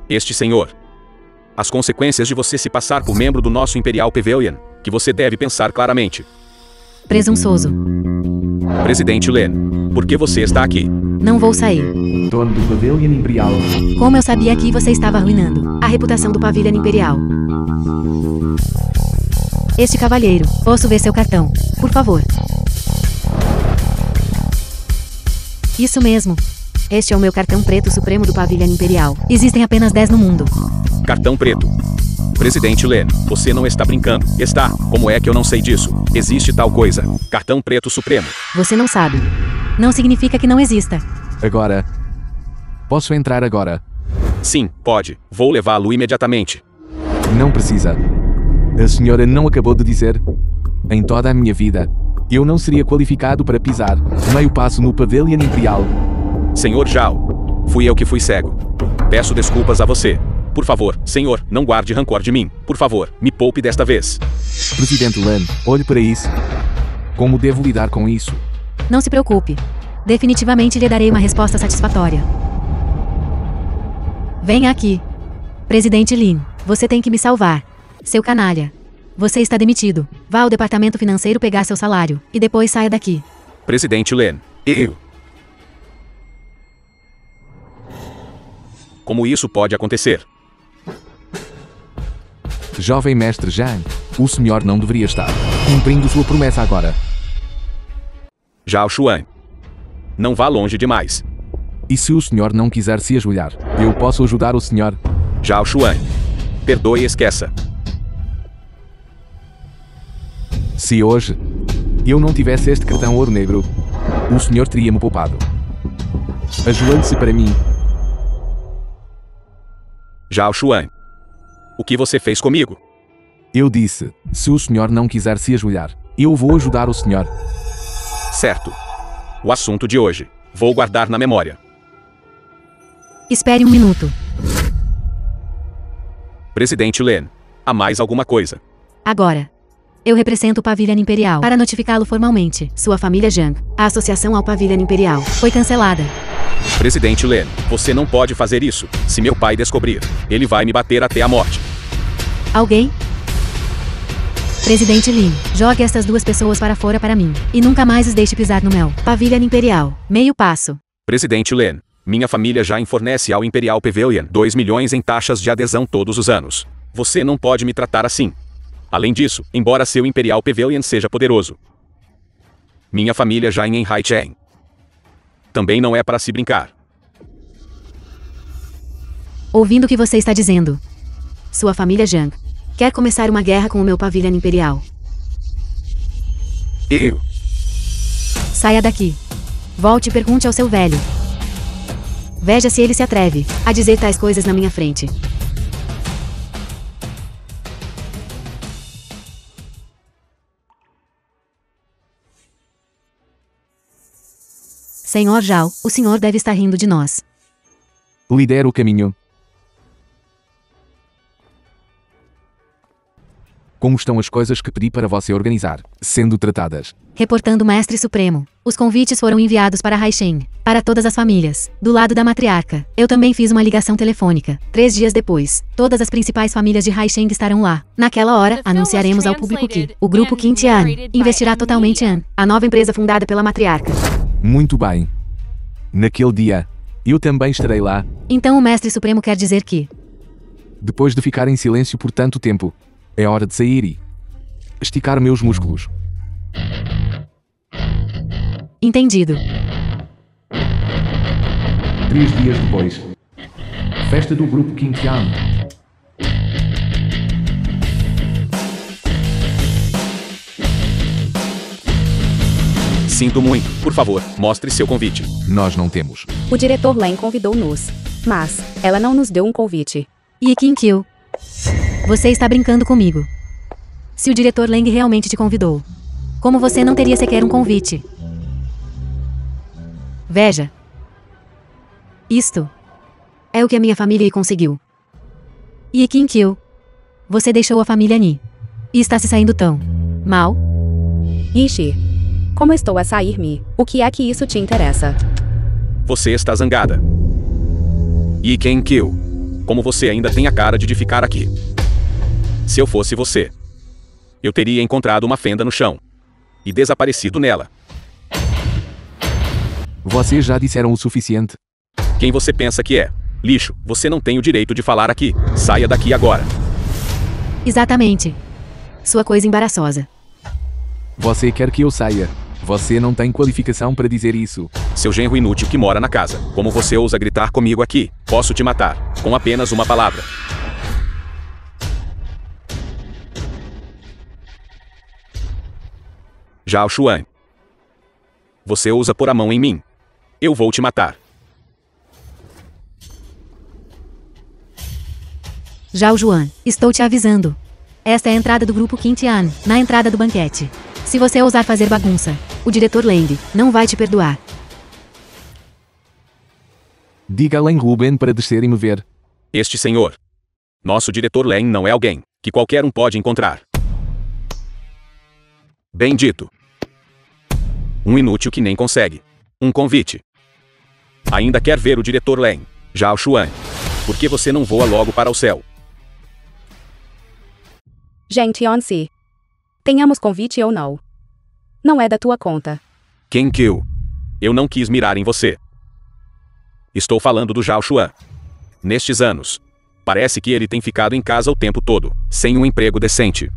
Este senhor. As consequências de você se passar por membro do nosso Imperial Pavilion, que você deve pensar claramente. Presunçoso. Presidente Len, por que você está aqui? Não vou sair. Dono do Pavilion Imperial. Como eu sabia que você estava arruinando a reputação do Pavilion Imperial. Este cavalheiro, posso ver seu cartão, por favor? Isso mesmo. Este é o meu cartão preto supremo do Pavilion Imperial. Existem apenas 10 no mundo. Cartão preto. Presidente Len, você não está brincando, está? Como é que eu não sei disso? Existe tal coisa. Cartão preto supremo. Você não sabe. Não significa que não exista. Agora. Posso entrar agora? Sim, pode. Vou levá-lo imediatamente. Não precisa. A senhora não acabou de dizer? Em toda a minha vida, eu não seria qualificado para pisar meio passo no Pavilion Imperial. Senhor Zhao, fui eu que fui cego. Peço desculpas a você. Por favor, senhor, não guarde rancor de mim. Por favor, me poupe desta vez. Presidente Len, olhe para isso. Como devo lidar com isso? Não se preocupe. Definitivamente lhe darei uma resposta satisfatória. Venha aqui. Presidente Lin, você tem que me salvar. Seu canalha. Você está demitido. Vá ao departamento financeiro pegar seu salário, e depois saia daqui. Presidente Len, eu. Como isso pode acontecer? Jovem mestre Zhang, o senhor não deveria estar cumprindo sua promessa agora. Zhao Xuan. Não vá longe demais. E se o senhor não quiser se ajoelhar, eu posso ajudar o senhor? Zhao Xuan. Perdoe e esqueça. Se hoje eu não tivesse este cartão ouro negro, o senhor teria me poupado. Ajoelhe-se para mim. Zhao Xuan. O que você fez comigo? Eu disse, se o senhor não quiser se ajoelhar, eu vou ajudar o senhor. Certo. O assunto de hoje. Vou guardar na memória. Espere um minuto. Presidente Len. Há mais alguma coisa? Agora. Eu represento o Pavilhão Imperial para notificá-lo formalmente. Sua família Zhang, a associação ao Pavilhão Imperial, foi cancelada. Presidente Len, você não pode fazer isso. Se meu pai descobrir, ele vai me bater até a morte. Alguém? Presidente Lin, jogue estas duas pessoas para fora para mim. E nunca mais os deixe pisar no meu Pavilhão Imperial. Meio passo. Presidente Len, minha família já fornece ao Imperial Pavilion 2 milhões em taxas de adesão todos os anos. Você não pode me tratar assim. Além disso, embora seu Imperial Pavilion seja poderoso, minha família já em Haicheng também não é para se brincar. Ouvindo o que você está dizendo, sua família Zhang quer começar uma guerra com o meu Pavilhão Imperial. Eu? Saia daqui. Volte e pergunte ao seu velho. Veja se ele se atreve a dizer tais coisas na minha frente. Senhor Zhao, o senhor deve estar rindo de nós. Lidera o caminho. Como estão as coisas que pedi para você organizar, sendo tratadas? Reportando Mestre Supremo. Os convites foram enviados para Haicheng, para todas as famílias, do lado da matriarca. Eu também fiz uma ligação telefônica. 3 dias depois, todas as principais famílias de Haicheng estarão lá. Naquela hora, anunciaremos ao público que o grupo Qingtian investirá totalmente em a nova empresa fundada pela matriarca. Muito bem. Naquele dia, eu também estarei lá. Então o Mestre Supremo quer dizer que, depois de ficar em silêncio por tanto tempo, é hora de sair e esticar meus músculos. Entendido. 3 dias depois. Festa do grupo Qingtian. Sinto muito. Por favor, mostre seu convite. Nós não temos. O diretor Len convidou-nos. Mas, ela não nos deu um convite. E Qinkyu, você está brincando comigo. Se o diretor Leng realmente te convidou, como você não teria sequer um convite? Veja. Isto é o que a minha família conseguiu. E Qinkyu, você deixou a família Ni. E está se saindo tão mal? Ishi, como estou a sair-me, o que é que isso te interessa? Você está zangada. E Qinkyu, como você ainda tem a cara de ficar aqui. Se eu fosse você, eu teria encontrado uma fenda no chão e desaparecido nela. Vocês já disseram o suficiente? Quem você pensa que é? Lixo, você não tem o direito de falar aqui. Saia daqui agora. Exatamente. Sua coisa embaraçosa. Você quer que eu saia? Você não tem qualificação para dizer isso. Seu genro inútil que mora na casa. Como você ousa gritar comigo aqui? Posso te matar, com apenas uma palavra. Zhao Xuan. Você ousa pôr a mão em mim. Eu vou te matar. Zhao Juan, estou te avisando. Esta é a entrada do grupo Qingtian, na entrada do banquete. Se você ousar fazer bagunça, o diretor Leng não vai te perdoar. Diga a Len Ruben para descer e me ver. Este senhor, nosso diretor Len, não é alguém que qualquer um pode encontrar. Bem dito. Um inútil que nem consegue um convite. Ainda quer ver o diretor Len, Zhao Xuan. Por que você não voa logo para o céu? Gente, on-se. Tenhamos convite ou não. Não é da tua conta. Qinkyu, eu não quis mirar em você. Estou falando do Zhao Xuan. Nestes anos, parece que ele tem ficado em casa o tempo todo, sem um emprego decente.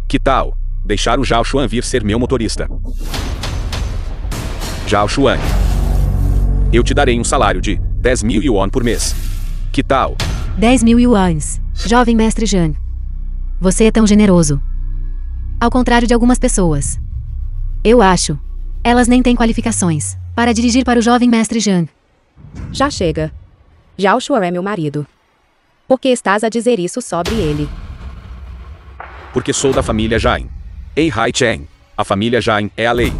Que tal deixar o Zhao Xuan vir ser meu motorista? Zhao Xuan, eu te darei um salário de 10.000 yuan por mês. Que tal? 10.000 yuans, jovem mestre Zhang. Você é tão generoso. Ao contrário de algumas pessoas. Eu acho. Elas nem têm qualificações para dirigir para o jovem mestre Zhang. Já chega. Zhao Xuan é meu marido. Por que estás a dizer isso sobre ele? Porque sou da família Jain. Em Haicheng, a família Jain é a lei.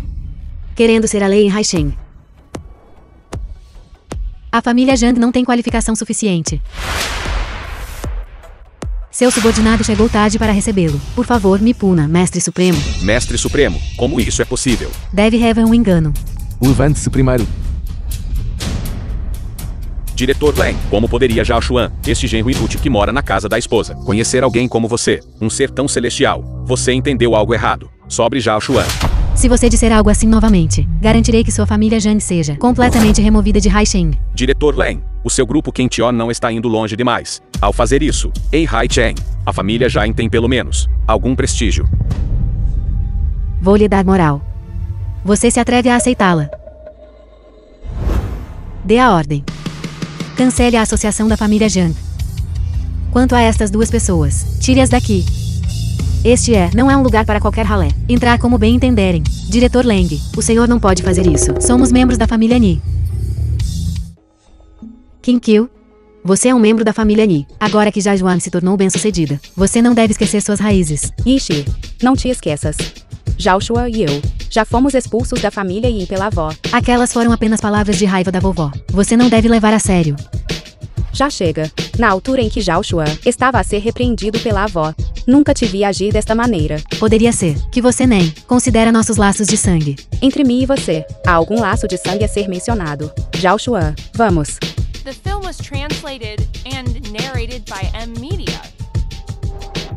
Querendo ser a lei em Haicheng. A família Zhang não tem qualificação suficiente. Seu subordinado chegou tarde para recebê-lo. Por favor, me puna, Mestre Supremo. Mestre Supremo, como isso é possível? Deve haver um engano. Levante-se primeiro. Diretor Len, como poderia Zhao Xuan, este genro inútil que mora na casa da esposa, conhecer alguém como você, um ser tão celestial? Você entendeu algo errado. Sobre Zhao Xuan. Se você disser algo assim novamente, garantirei que sua família Zhang seja completamente removida de Haisheng. Diretor Len, o seu grupo Kention não está indo longe demais. Ao fazer isso, em Haicheng, a família Zhang tem pelo menos algum prestígio. Vou lhe dar moral. Você se atreve a aceitá-la? Dê a ordem. Cancele a associação da família Zhang. Quanto a estas duas pessoas, tire-as daqui. Este não é um lugar para qualquer ralé. Entrar como bem entenderem. Diretor Leng, o senhor não pode fazer isso. Somos membros da família Ni. Qin Qiu, você é um membro da família Ni. Agora que Zhao Xuan se tornou bem-sucedida, você não deve esquecer suas raízes. Yishi, não te esqueças. Zhao Xuan e eu já fomos expulsos da família Yin pela avó. Aquelas foram apenas palavras de raiva da vovó. Você não deve levar a sério. Já chega. Na altura em que Zhao Xuan estava a ser repreendido pela avó, nunca te vi agir desta maneira. Poderia ser que você nem considera nossos laços de sangue. Entre mim e você, há algum laço de sangue a ser mencionado. Zhao Xuan, vamos. The film was translated and narrated by M Media.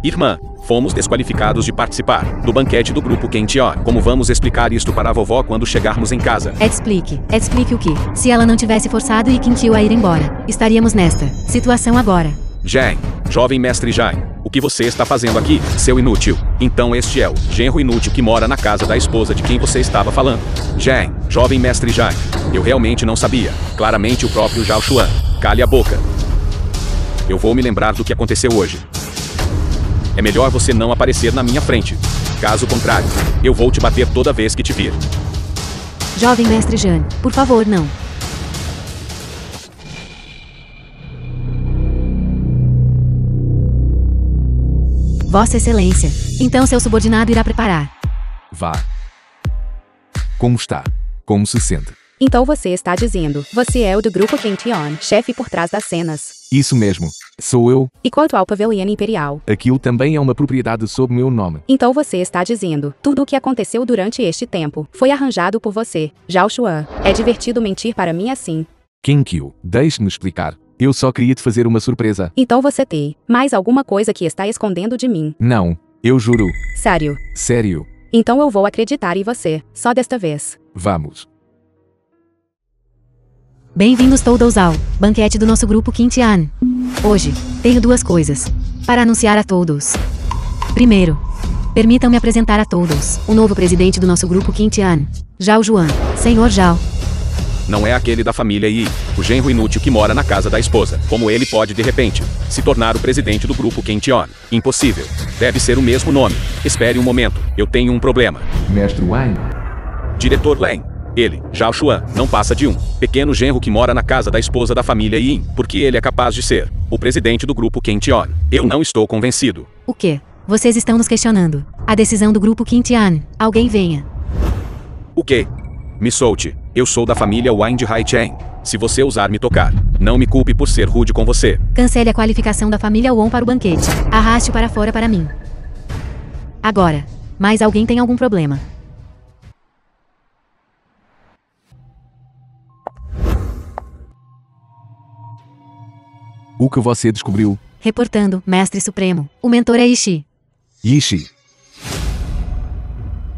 Irmã, fomos desqualificados de participar do banquete do grupo Kention. Como vamos explicar isto para a vovó quando chegarmos em casa? Explique. Explique o que? Se ela não tivesse forçado e Qin Qiu a ir embora, estaríamos nesta situação agora. Zhang, jovem mestre Zhang, o que você está fazendo aqui, seu inútil? Então este é o genro inútil que mora na casa da esposa de quem você estava falando. Zhang, jovem mestre Zhang, eu realmente não sabia. Claramente o próprio Zhao Xuan. Cale a boca. Eu vou me lembrar do que aconteceu hoje. É melhor você não aparecer na minha frente. Caso contrário, eu vou te bater toda vez que te vir. Jovem mestre Zhang, por favor, não. Vossa Excelência, então seu subordinado irá preparar. Vá. Como está? Como se sente? Então você está dizendo, você é o do grupo Kention, chefe por trás das cenas. Isso mesmo. Sou eu. E quanto ao pavilhão imperial? Aquilo também é uma propriedade sob meu nome. Então você está dizendo, tudo o que aconteceu durante este tempo foi arranjado por você, Zhao Xuan. É divertido mentir para mim assim. Qin Qiu, deixe-me explicar. Eu só queria te fazer uma surpresa. Então você tem mais alguma coisa que está escondendo de mim? Não, eu juro. Sério? Sério. Então eu vou acreditar em você, só desta vez. Vamos. Bem-vindos todos ao banquete do nosso grupo Kention. Hoje, tenho duas coisas para anunciar a todos. Primeiro, permitam-me apresentar a todos o novo presidente do nosso grupo Kention, Zhao Xuan. Senhor Zhao. Não é aquele da família Yi, o genro inútil que mora na casa da esposa. Como ele pode, de repente, se tornar o presidente do grupo Kention? Impossível. Deve ser o mesmo nome. Espere um momento, eu tenho um problema. Mestre Wang. Diretor Len. Ele, Zhao Xuan, não passa de um pequeno genro que mora na casa da esposa da família Yin, porque ele é capaz de ser o presidente do grupo Kention. Eu não estou convencido. O quê? Vocês estão nos questionando. A decisão do grupo Kention. Alguém venha. O quê? Me solte. Eu sou da família Wang de Haicheng. Se você ousar me tocar, não me culpe por ser rude com você. Cancele a qualificação da família Wong para o banquete. Arraste-o para fora para mim. Agora. Mais alguém tem algum problema? O que você descobriu? Reportando, Mestre Supremo. O mentor é Yishi. Yishi.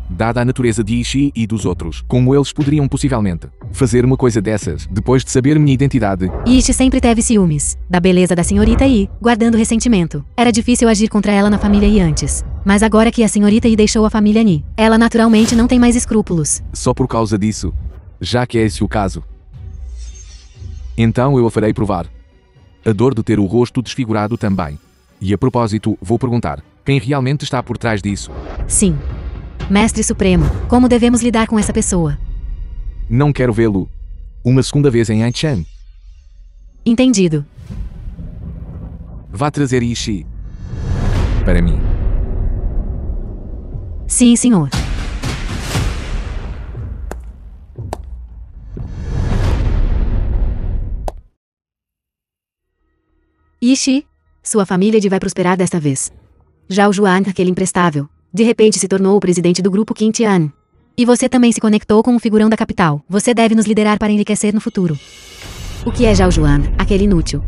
Dada a natureza de Yishi e dos outros, como eles poderiam possivelmente fazer uma coisa dessas, depois de saber minha identidade? Yishi sempre teve ciúmes da beleza da senhorita Yi, guardando ressentimento. Era difícil agir contra ela na família Yi antes. Mas agora que a senhorita Yi deixou a família Ni, ela naturalmente não tem mais escrúpulos. Só por causa disso? Já que é esse o caso. Então eu a farei provar. A dor de ter o rosto desfigurado também. E a propósito, vou perguntar, quem realmente está por trás disso? Sim. Mestre Supremo, como devemos lidar com essa pessoa? Não quero vê-lo uma segunda vez em Aichan. Entendido. Vá trazer Yishi para mim. Sim, senhor. Yishi, Sua família vai prosperar desta vez. Zhao Juan, aquele imprestável, de repente se tornou o presidente do grupo Qingtian. E você também se conectou com um figurão da capital. Você deve nos liderar para enriquecer no futuro. O que é Zhao Juan, aquele inútil?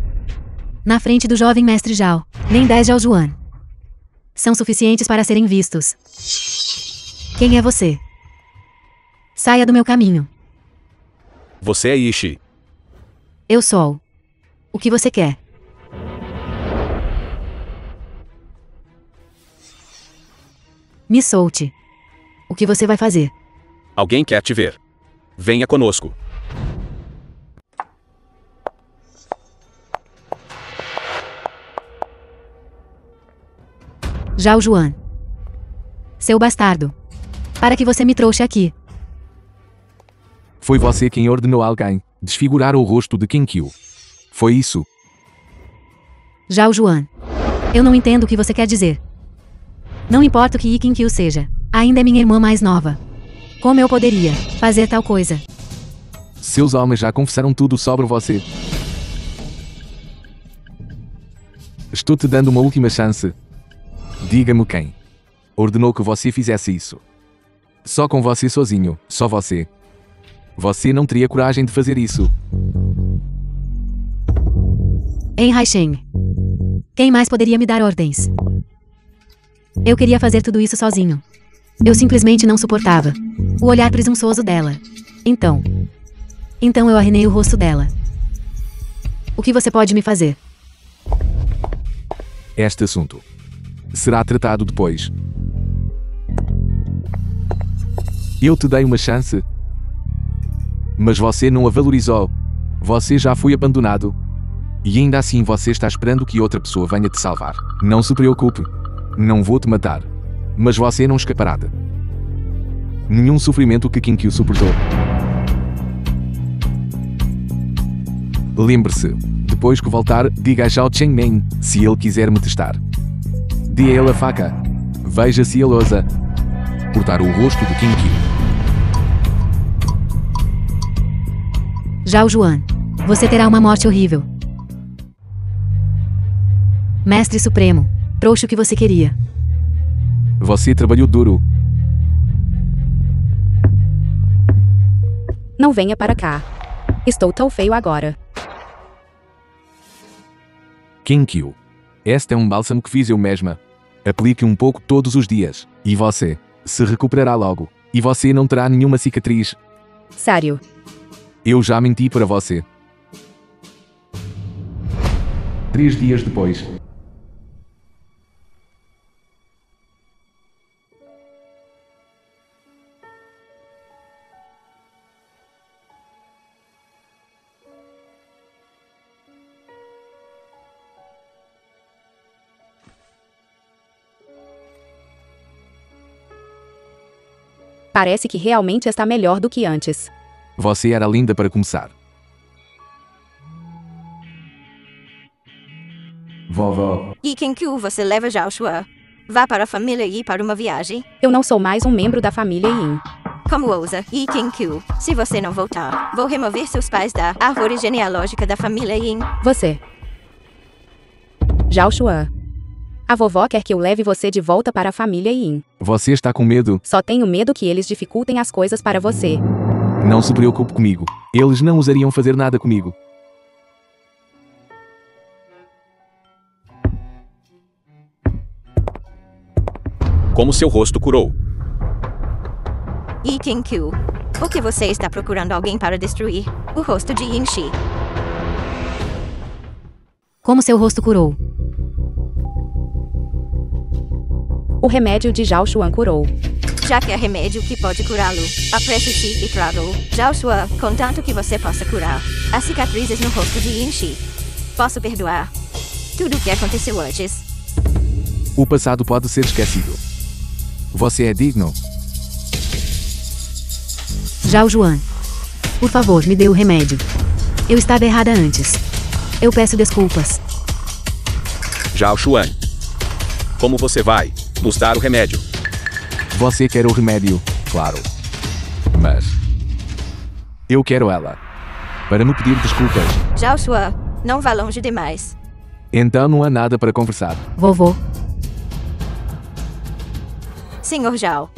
Na frente do jovem mestre Zhao, nem 10 Zhao Juan são suficientes para serem vistos. Quem é você? Saia do meu caminho. Você é Ishi. Eu sou. O que você quer? Me solte. O que você vai fazer? Alguém quer te ver. Venha conosco. Zhao Juan. Seu bastardo. Para que você me trouxe aqui? Foi você quem ordenou alguém desfigurar o rosto de Qinkyu. Foi isso. Zhao Juan. Eu não entendo o que você quer dizer. Não importa o que Qinkyu seja. Ainda é minha irmã mais nova. Como eu poderia fazer tal coisa? Seus homens já confessaram tudo sobre você. Estou te dando uma última chance. Diga-me quem ordenou que você fizesse isso. Só com você sozinho, só você. Você não teria coragem de fazer isso. Em Haisheng. Quem mais poderia me dar ordens? Eu queria fazer tudo isso sozinho. Eu simplesmente não suportava o olhar presunçoso dela. Então eu arranhei o rosto dela. O que você pode me fazer? Este assunto será tratado depois. Eu te dei uma chance, mas você não a valorizou. Você já foi abandonado. E ainda assim você está esperando que outra pessoa venha te salvar. Não se preocupe. Não vou te matar. Mas você não escapará de nenhum sofrimento que Qinkyu suportou. Lembre-se, depois que voltar, diga a Zhao Chengmen se ele quiser me testar. Dê a ele a faca. Veja se ele ousa cortar o rosto de Qinkyu. Zhao Juan. Você terá uma morte horrível. Mestre Supremo. Trouxe o que você queria. Você trabalhou duro. Não venha para cá. Estou tão feio agora. Qinkyu. Este é um bálsamo que fiz eu mesma. Aplique um pouco todos os dias. E você se recuperará logo. E você não terá nenhuma cicatriz. Sério. Eu já menti para você. 3 dias depois. Parece que realmente está melhor do que antes. Você era linda para começar. Vovó. E Qinkyu, você leva Joshua. Vá para a família Yi para uma viagem. Eu não sou mais um membro da família Yin. Como ousa? E Qinkyu, se você não voltar, vou remover seus pais da árvore genealógica da família Yin. Você. Joshua. A vovó quer que eu leve você de volta para a família Yin. Você está com medo? Só tenho medo que eles dificultem as coisas para você. Não se preocupe comigo. Eles não ousariam fazer nada comigo. Como seu rosto curou. E Qinkyu, o que você está procurando alguém para destruir? O rosto de Yinshi. Como seu rosto curou? O remédio de Zhao Xuan curou. Já que é remédio que pode curá-lo, apresse-se e traga-o. Joshua, contanto que você possa curar as cicatrizes no rosto de Yinshi. Posso perdoar tudo o que aconteceu antes. O passado pode ser esquecido. Você é digno. Zhao Juan. Por favor, me dê o remédio. Eu estava errada antes. Eu peço desculpas. Zhao Xuan. Como você vai nos dar o remédio? Você quer o remédio, claro. Mas eu quero ela. Para me pedir desculpas. Joshua, não vá longe demais. Então não há nada para conversar. Vovô, Senhor Zhao,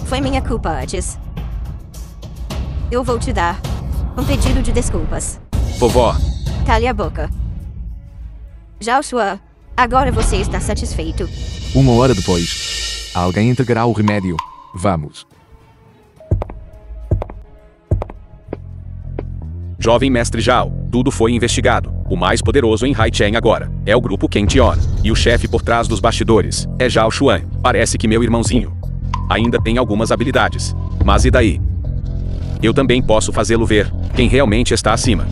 foi minha culpa antes. Eu vou te dar um pedido de desculpas. Vovó, Cale a boca. Zhao Xuan, agora você está satisfeito. 1 hora depois, alguém entregará o remédio. Vamos. jovem mestre Zhao, tudo foi investigado. O mais poderoso em Haicheng agora é o grupo Kention. E o chefe por trás dos bastidores é Zhao Xuan. Parece que meu irmãozinho ainda tem algumas habilidades. Mas e daí? Eu também posso fazê-lo ver quem realmente está acima.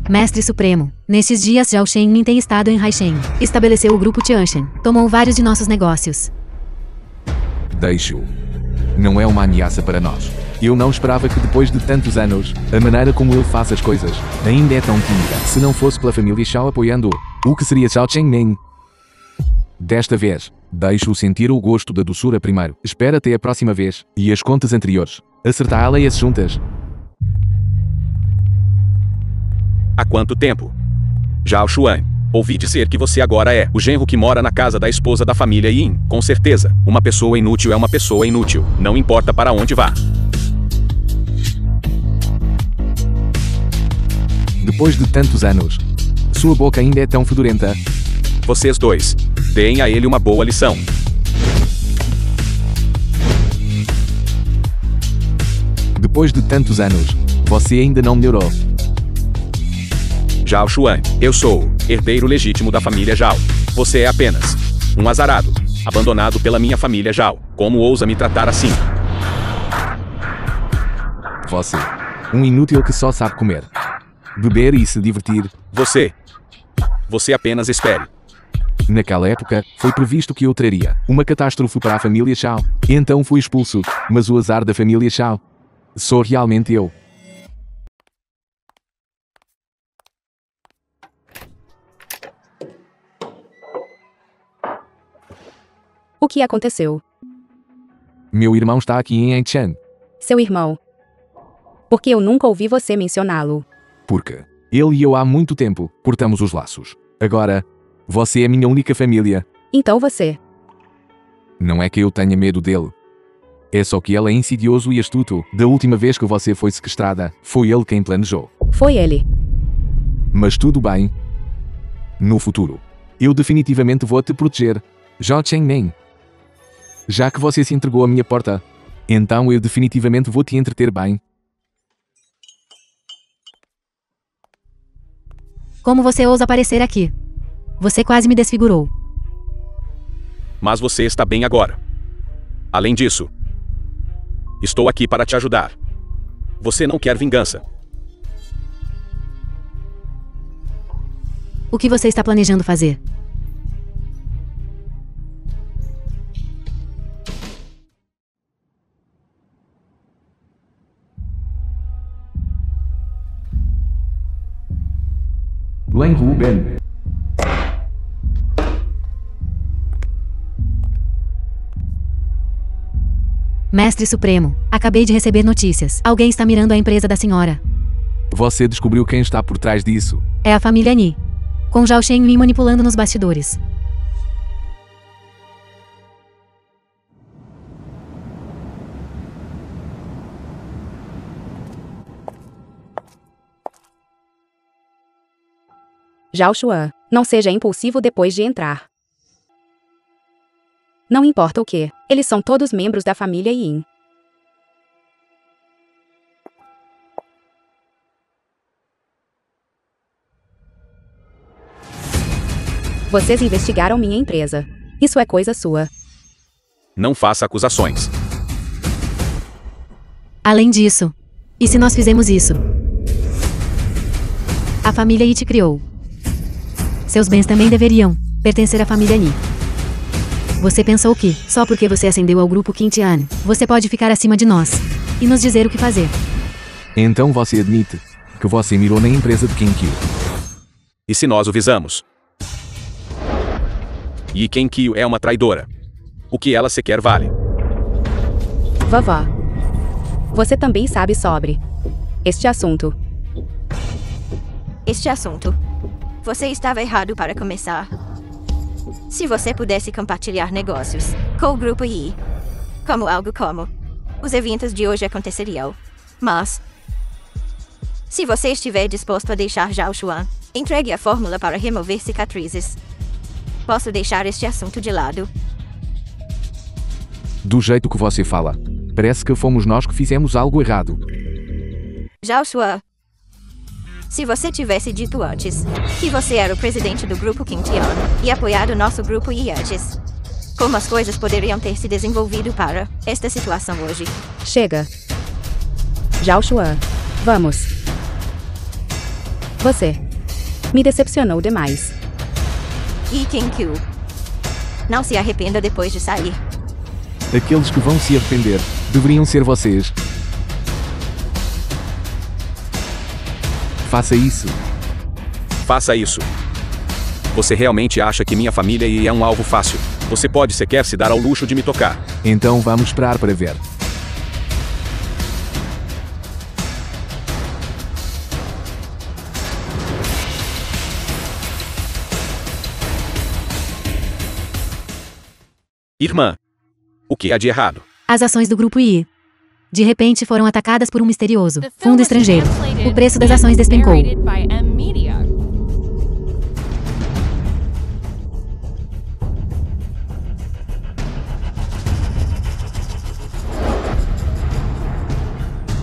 Mestre Supremo, nestes dias Zhao Shenmin tem estado em Haicheng. Estabeleceu o grupo Tianshan. Tomou vários de nossos negócios. Deixe-o. Não é uma ameaça para nós. Eu não esperava que depois de tantos anos, a maneira como ele faz as coisas ainda é tão tímida. Se não fosse pela família Shao apoiando-o, o que seria Zhao Chengming? Desta vez, deixe-o sentir o gosto da doçura primeiro. Espera até a próxima vez. E as contas anteriores. Acertá-las juntas. Há quanto tempo? Zhao Xuan, ouvi dizer que você agora é o genro que mora na casa da esposa da família Yin. Com certeza, uma pessoa inútil é uma pessoa inútil. Não importa para onde vá. Depois de tantos anos, sua boca ainda é tão fedorenta. Vocês dois, deem a ele uma boa lição. Depois de tantos anos, você ainda não melhorou. Zhao Xuan, eu sou o herdeiro legítimo da família Zhao. Você é apenas um azarado, abandonado pela minha família Zhao. Como ousa me tratar assim? Você, um inútil que só sabe comer, beber e se divertir. Você apenas espere. Naquela época, foi previsto que eu traria uma catástrofe para a família Shao. Então fui expulso, mas o azar da família Shao sou realmente eu. O que aconteceu? Meu irmão está aqui em Haicheng. Seu irmão. Porque eu nunca ouvi você mencioná-lo. Porque ele e eu há muito tempo cortamos os laços. Agora, você é minha única família. Então você. Não é que eu tenha medo dele. É só que ele é insidioso e astuto. Da última vez que você foi sequestrada, foi ele quem planejou. Foi ele. Mas tudo bem. No futuro, eu definitivamente vou te proteger, Zhao Chengming. Já que você se entregou à minha porta, então eu definitivamente vou te entreter bem. Como você ousa aparecer aqui? Você quase me desfigurou. Mas você está bem agora. Além disso, estou aqui para te ajudar. Você não quer vingança. O que você está planejando fazer? Len Wu Ben. Mestre Supremo, acabei de receber notícias. Alguém está mirando a empresa da senhora. Você descobriu quem está por trás disso. É a família Ni. Com Zhao Shenmin manipulando nos bastidores. Zhao Xuan, não seja impulsivo depois de entrar. Não importa o que, eles são todos membros da família Yin. Vocês investigaram minha empresa. Isso é coisa sua. Não faça acusações. Além disso, e se nós fizemos isso? A família Yi te criou. Seus bens também deveriam pertencer à família Ni. Você pensou que, só porque você ascendeu ao grupo Qintian, você pode ficar acima de nós e nos dizer o que fazer. Então você admite que você mirou na empresa de Kenkyu. E se nós o visamos? E Kenkyu é uma traidora. O que ela sequer vale? Vovó. Você também sabe sobre este assunto. Este assunto. Você estava errado para começar. Se você pudesse compartilhar negócios com o grupo I, como algo como os eventos de hoje aconteceriam. Mas, se você estiver disposto a deixar Zhao Xuan, entregue a fórmula para remover cicatrizes. Posso deixar este assunto de lado. Do jeito que você fala, parece que fomos nós que fizemos algo errado. Zhao Xuan, se você tivesse dito antes que você era o presidente do grupo Qingtian e apoiado nosso grupo I antes, como as coisas poderiam ter se desenvolvido para esta situação hoje? Chega. Zhao Xuan, vamos. Você me decepcionou demais. E Q. Não se arrependa depois de sair. Aqueles que vão se arrepender deveriam ser vocês. Faça isso. Faça isso. Você realmente acha que minha família é um alvo fácil? Você pode sequer se dar ao luxo de me tocar. Então vamos esperar para ver. Irmã, o que há de errado? As ações do grupo I, de repente, foram atacadas por um misterioso The film fundo was estrangeiro. translated O preço das and ações despencou. narrated by M Media.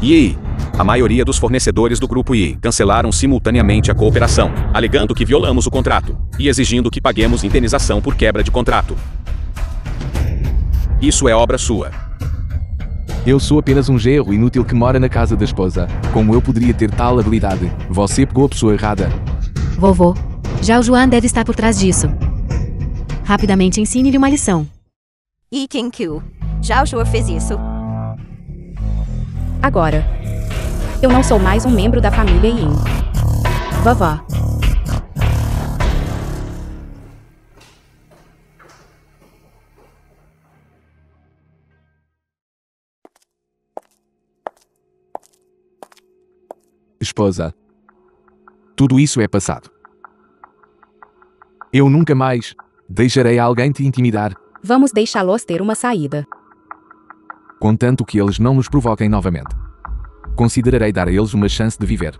E aí? A maioria dos fornecedores do Grupo I cancelaram simultaneamente a cooperação, alegando que violamos o contrato e exigindo que paguemos indenização por quebra de contrato. Isso é obra sua. Eu sou apenas um genro inútil que mora na casa da esposa. Como eu poderia ter tal habilidade? Você pegou a pessoa errada. Vovô, Zhao Xuan deve estar por trás disso. Rapidamente ensine-lhe uma lição. E Q. Zhao Xuan fez isso. Agora, eu não sou mais um membro da família Yin. Vovó. Esposa. Tudo isso é passado. Eu nunca mais deixarei alguém te intimidar, Vamos deixá-los ter uma saída. contanto que eles não nos provoquem novamente. Considerarei dar a eles uma chance de viver.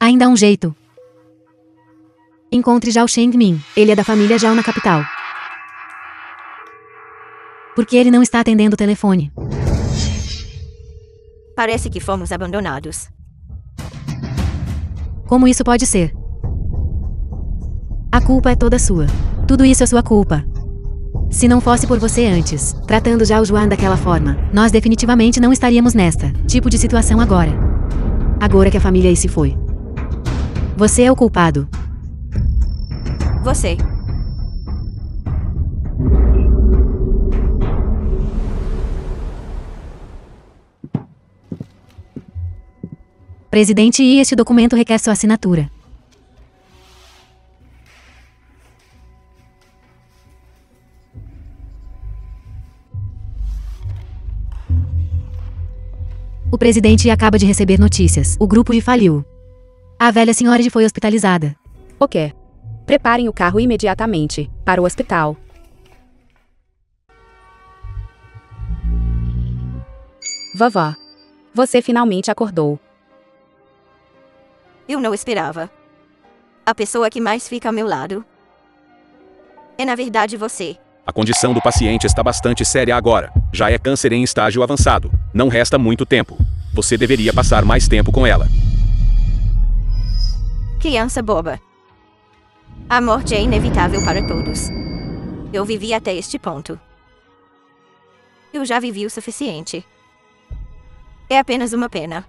Ainda há um jeito. Encontre Zhao Shengmin. Ele é da família Zhao na capital. Por que ele não está atendendo o telefone? Parece que fomos abandonados. Como isso pode ser? A culpa é toda sua. Tudo isso é sua culpa. Se não fosse por você antes, tratando Zhao Xuan daquela forma, nós definitivamente não estaríamos nesta tipo de situação agora. Agora que a família aí se foi. Você é o culpado. Você. Presidente, e este documento requer sua assinatura. O presidente acaba de receber notícias. O grupo I faliu. A velha senhora foi hospitalizada. O quê? Preparem o carro imediatamente para o hospital. Vovó. Você finalmente acordou. Eu não esperava. A pessoa que mais fica ao meu lado é, na verdade, você. A condição do paciente está bastante séria agora. Já é câncer em estágio avançado. Não resta muito tempo. Você deveria passar mais tempo com ela. Criança boba. A morte é inevitável para todos. Eu vivi até este ponto. Eu já vivi o suficiente. É apenas uma pena.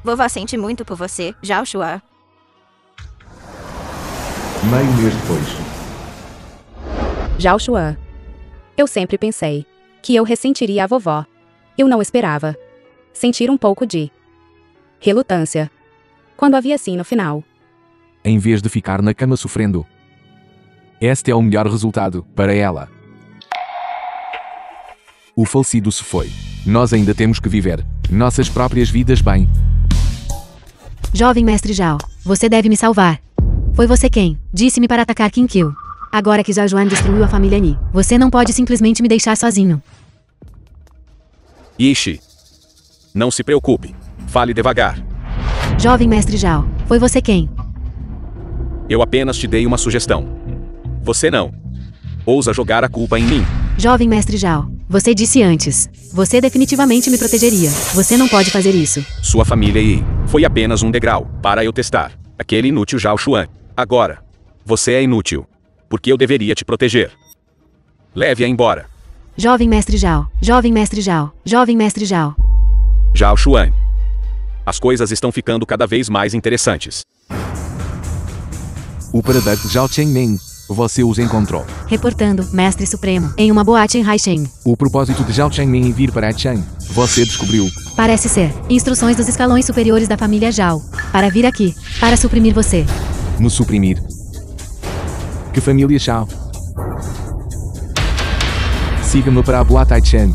Vovó sente muito por você, Zhao Xuan. Meio mês depois. Zhao Xuan. Eu sempre pensei que eu ressentiria a vovó. Eu não esperava sentir um pouco de relutância quando havia sim no final. Em vez de ficar na cama sofrendo. Este é o melhor resultado para ela. O falecido se foi. Nós ainda temos que viver nossas próprias vidas bem. Jovem Mestre Zhao, você deve me salvar. Foi você quem disse-me para atacar Qin Qiu. Agora que Zhao Juan destruiu a família Ni, você não pode simplesmente me deixar sozinho. Ixi. Não se preocupe. Fale devagar. Jovem Mestre Zhao, foi você quem? Eu apenas te dei uma sugestão. Você não ousa jogar a culpa em mim. Jovem Mestre Zhao, você disse antes. Você definitivamente me protegeria. Você não pode fazer isso. Sua família Yi foi apenas um degrau para eu testar aquele inútil Zhao Xuan. Agora, você é inútil. Porque eu deveria te proteger. Leve-a embora. Jovem Mestre Zhao, Jovem Mestre Zhao, Jovem Mestre Zhao. Zhao Xuan. As coisas estão ficando cada vez mais interessantes. O paradeiro de Zhao Chengming. Você os encontrou. Reportando, Mestre Supremo, em uma boate em Haishen. O propósito de Zhao Chengming em vir para Haishen. Você descobriu. Parece ser instruções dos escalões superiores da família Zhao. Para vir aqui, para suprimir você. Me suprimir. Que família Zhao? Siga-me para a boate Haishen.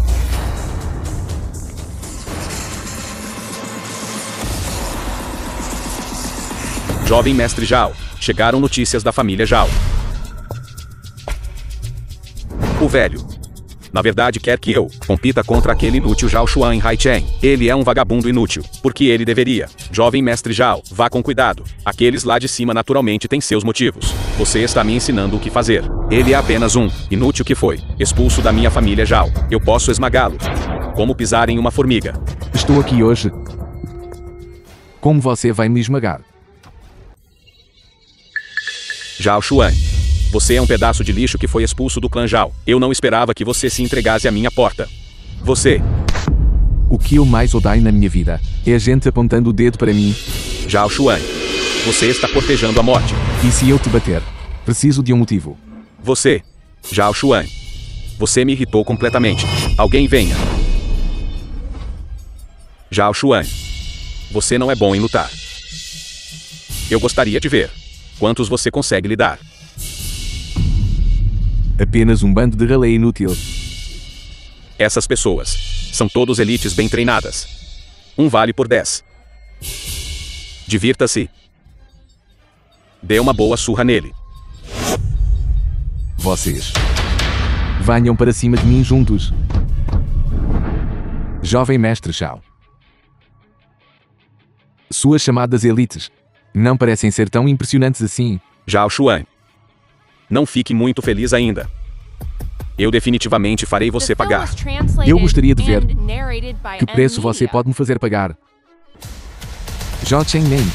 Jovem Mestre Zhao. Chegaram notícias da família Zhao. O velho, na verdade, quer que eu compita contra aquele inútil Zhao Xuan em Haichen. Ele é um vagabundo inútil, porque ele deveria. Jovem Mestre Zhao, vá com cuidado. Aqueles lá de cima naturalmente têm seus motivos. Você está me ensinando o que fazer. Ele é apenas um inútil que foi expulso da minha família Zhao. Eu posso esmagá-lo. Como pisar em uma formiga. Estou aqui hoje. Como você vai me esmagar? Zhao Xuan. Você é um pedaço de lixo que foi expulso do clã Zhao. Eu não esperava que você se entregasse à minha porta. Você. O que eu mais odeio na minha vida é a gente apontando o dedo para mim. Zhao Xuan. Você está cortejando a morte. E se eu te bater? Preciso de um motivo. Você. Zhao Xuan. Você me irritou completamente. Alguém venha. Zhao Xuan. Você não é bom em lutar. Eu gostaria de ver quantos você consegue lidar. Apenas um bando de ralé inútil. Essas pessoas são todos elites bem treinadas. Um vale por 10. Divirta-se. Dê uma boa surra nele. Vocês venham para cima de mim juntos. Jovem Mestre Zhao. Suas chamadas elites não parecem ser tão impressionantes assim. Zhao Xuan. Não fique muito feliz ainda. Eu definitivamente farei você pagar. Eu gostaria de ver que preço você pode me fazer pagar. Zhao Chengming.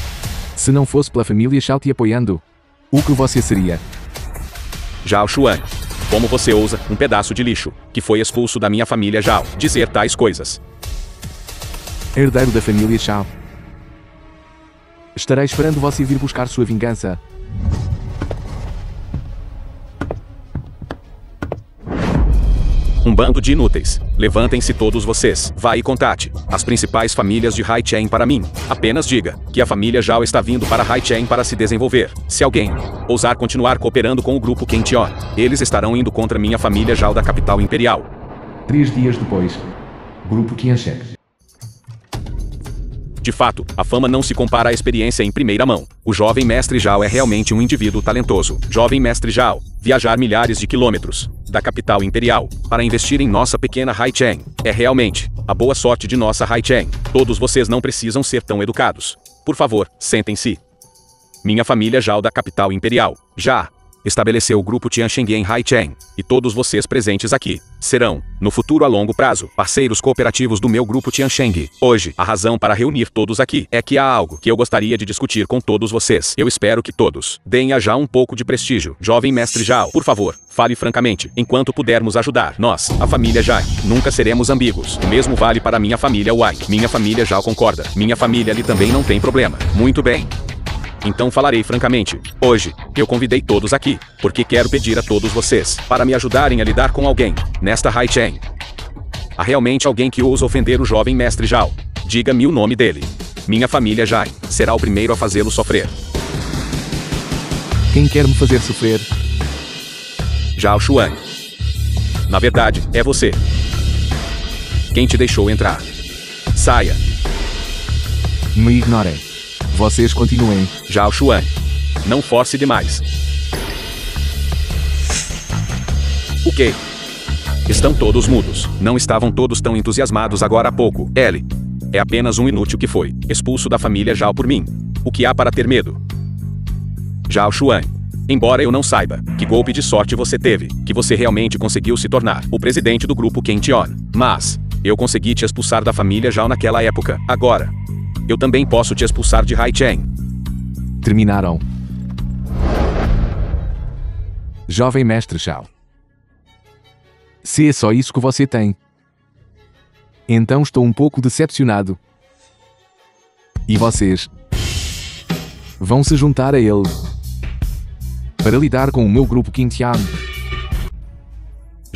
Se não fosse pela família Zhao te apoiando, o que você seria? Zhao Xuan. Como você ousa, um pedaço de lixo, que foi expulso da minha família Zhao, dizer tais coisas? Herdeiro da família Zhao. Estarei esperando você vir buscar sua vingança. Um bando de inúteis. Levantem-se todos vocês. Vá e contate as principais famílias de Haichen para mim. Apenas diga que a família Zhao está vindo para Haichen para se desenvolver. Se alguém ousar continuar cooperando com o grupo Quentior, eles estarão indo contra minha família Zhao da capital imperial. 3 dias depois. Grupo Qiansheng. De fato, a fama não se compara à experiência em primeira mão. O jovem Mestre Zhao é realmente um indivíduo talentoso. Jovem Mestre Zhao, viajar milhares de quilômetros da capital imperial para investir em nossa pequena Haichen. É realmente a boa sorte de nossa Haichen. Todos vocês não precisam ser tão educados. Por favor, sentem-se. Minha família Zhao da capital imperial já estabeleceu o grupo Qiansheng em Haichen, e todos vocês presentes aqui serão, no futuro a longo prazo, parceiros cooperativos do meu grupo Qiansheng. Hoje, a razão para reunir todos aqui é que há algo que eu gostaria de discutir com todos vocês. Eu espero que todos deem a Zhao um pouco de prestígio. Jovem Mestre Zhao, por favor, fale francamente. Enquanto pudermos ajudar, nós, a família Zhao, nunca seremos ambíguos. O mesmo vale para minha família Wai. Minha família Zhao concorda. Minha família ali também não tem problema. Muito bem. Então falarei francamente. Hoje, eu convidei todos aqui, porque quero pedir a todos vocês para me ajudarem a lidar com alguém nesta Haichen. Há realmente alguém que ousa ofender o jovem Mestre Zhao. Diga-me o nome dele. Minha família Zhao será o primeiro a fazê-lo sofrer. Quem quer me fazer sofrer? Zhao Xuan. Na verdade, é você. Quem te deixou entrar? Saia. Me ignorem. Vocês continuem. Zhao Xuan. Não force demais. O quê? Estão todos mudos. Não estavam todos tão entusiasmados agora há pouco. L. É apenas um inútil que foi expulso da família Zhao por mim. O que há para ter medo? Zhao Xuan. Embora eu não saiba que golpe de sorte você teve, que você realmente conseguiu se tornar o presidente do grupo Kention. Mas eu consegui te expulsar da família Zhao naquela época. Agora, eu também posso te expulsar de Haichen. Terminaram. Jovem mestre Zhao. Se é só isso que você tem, então estou um pouco decepcionado. E vocês vão se juntar a ele para lidar com o meu grupo Qingtian.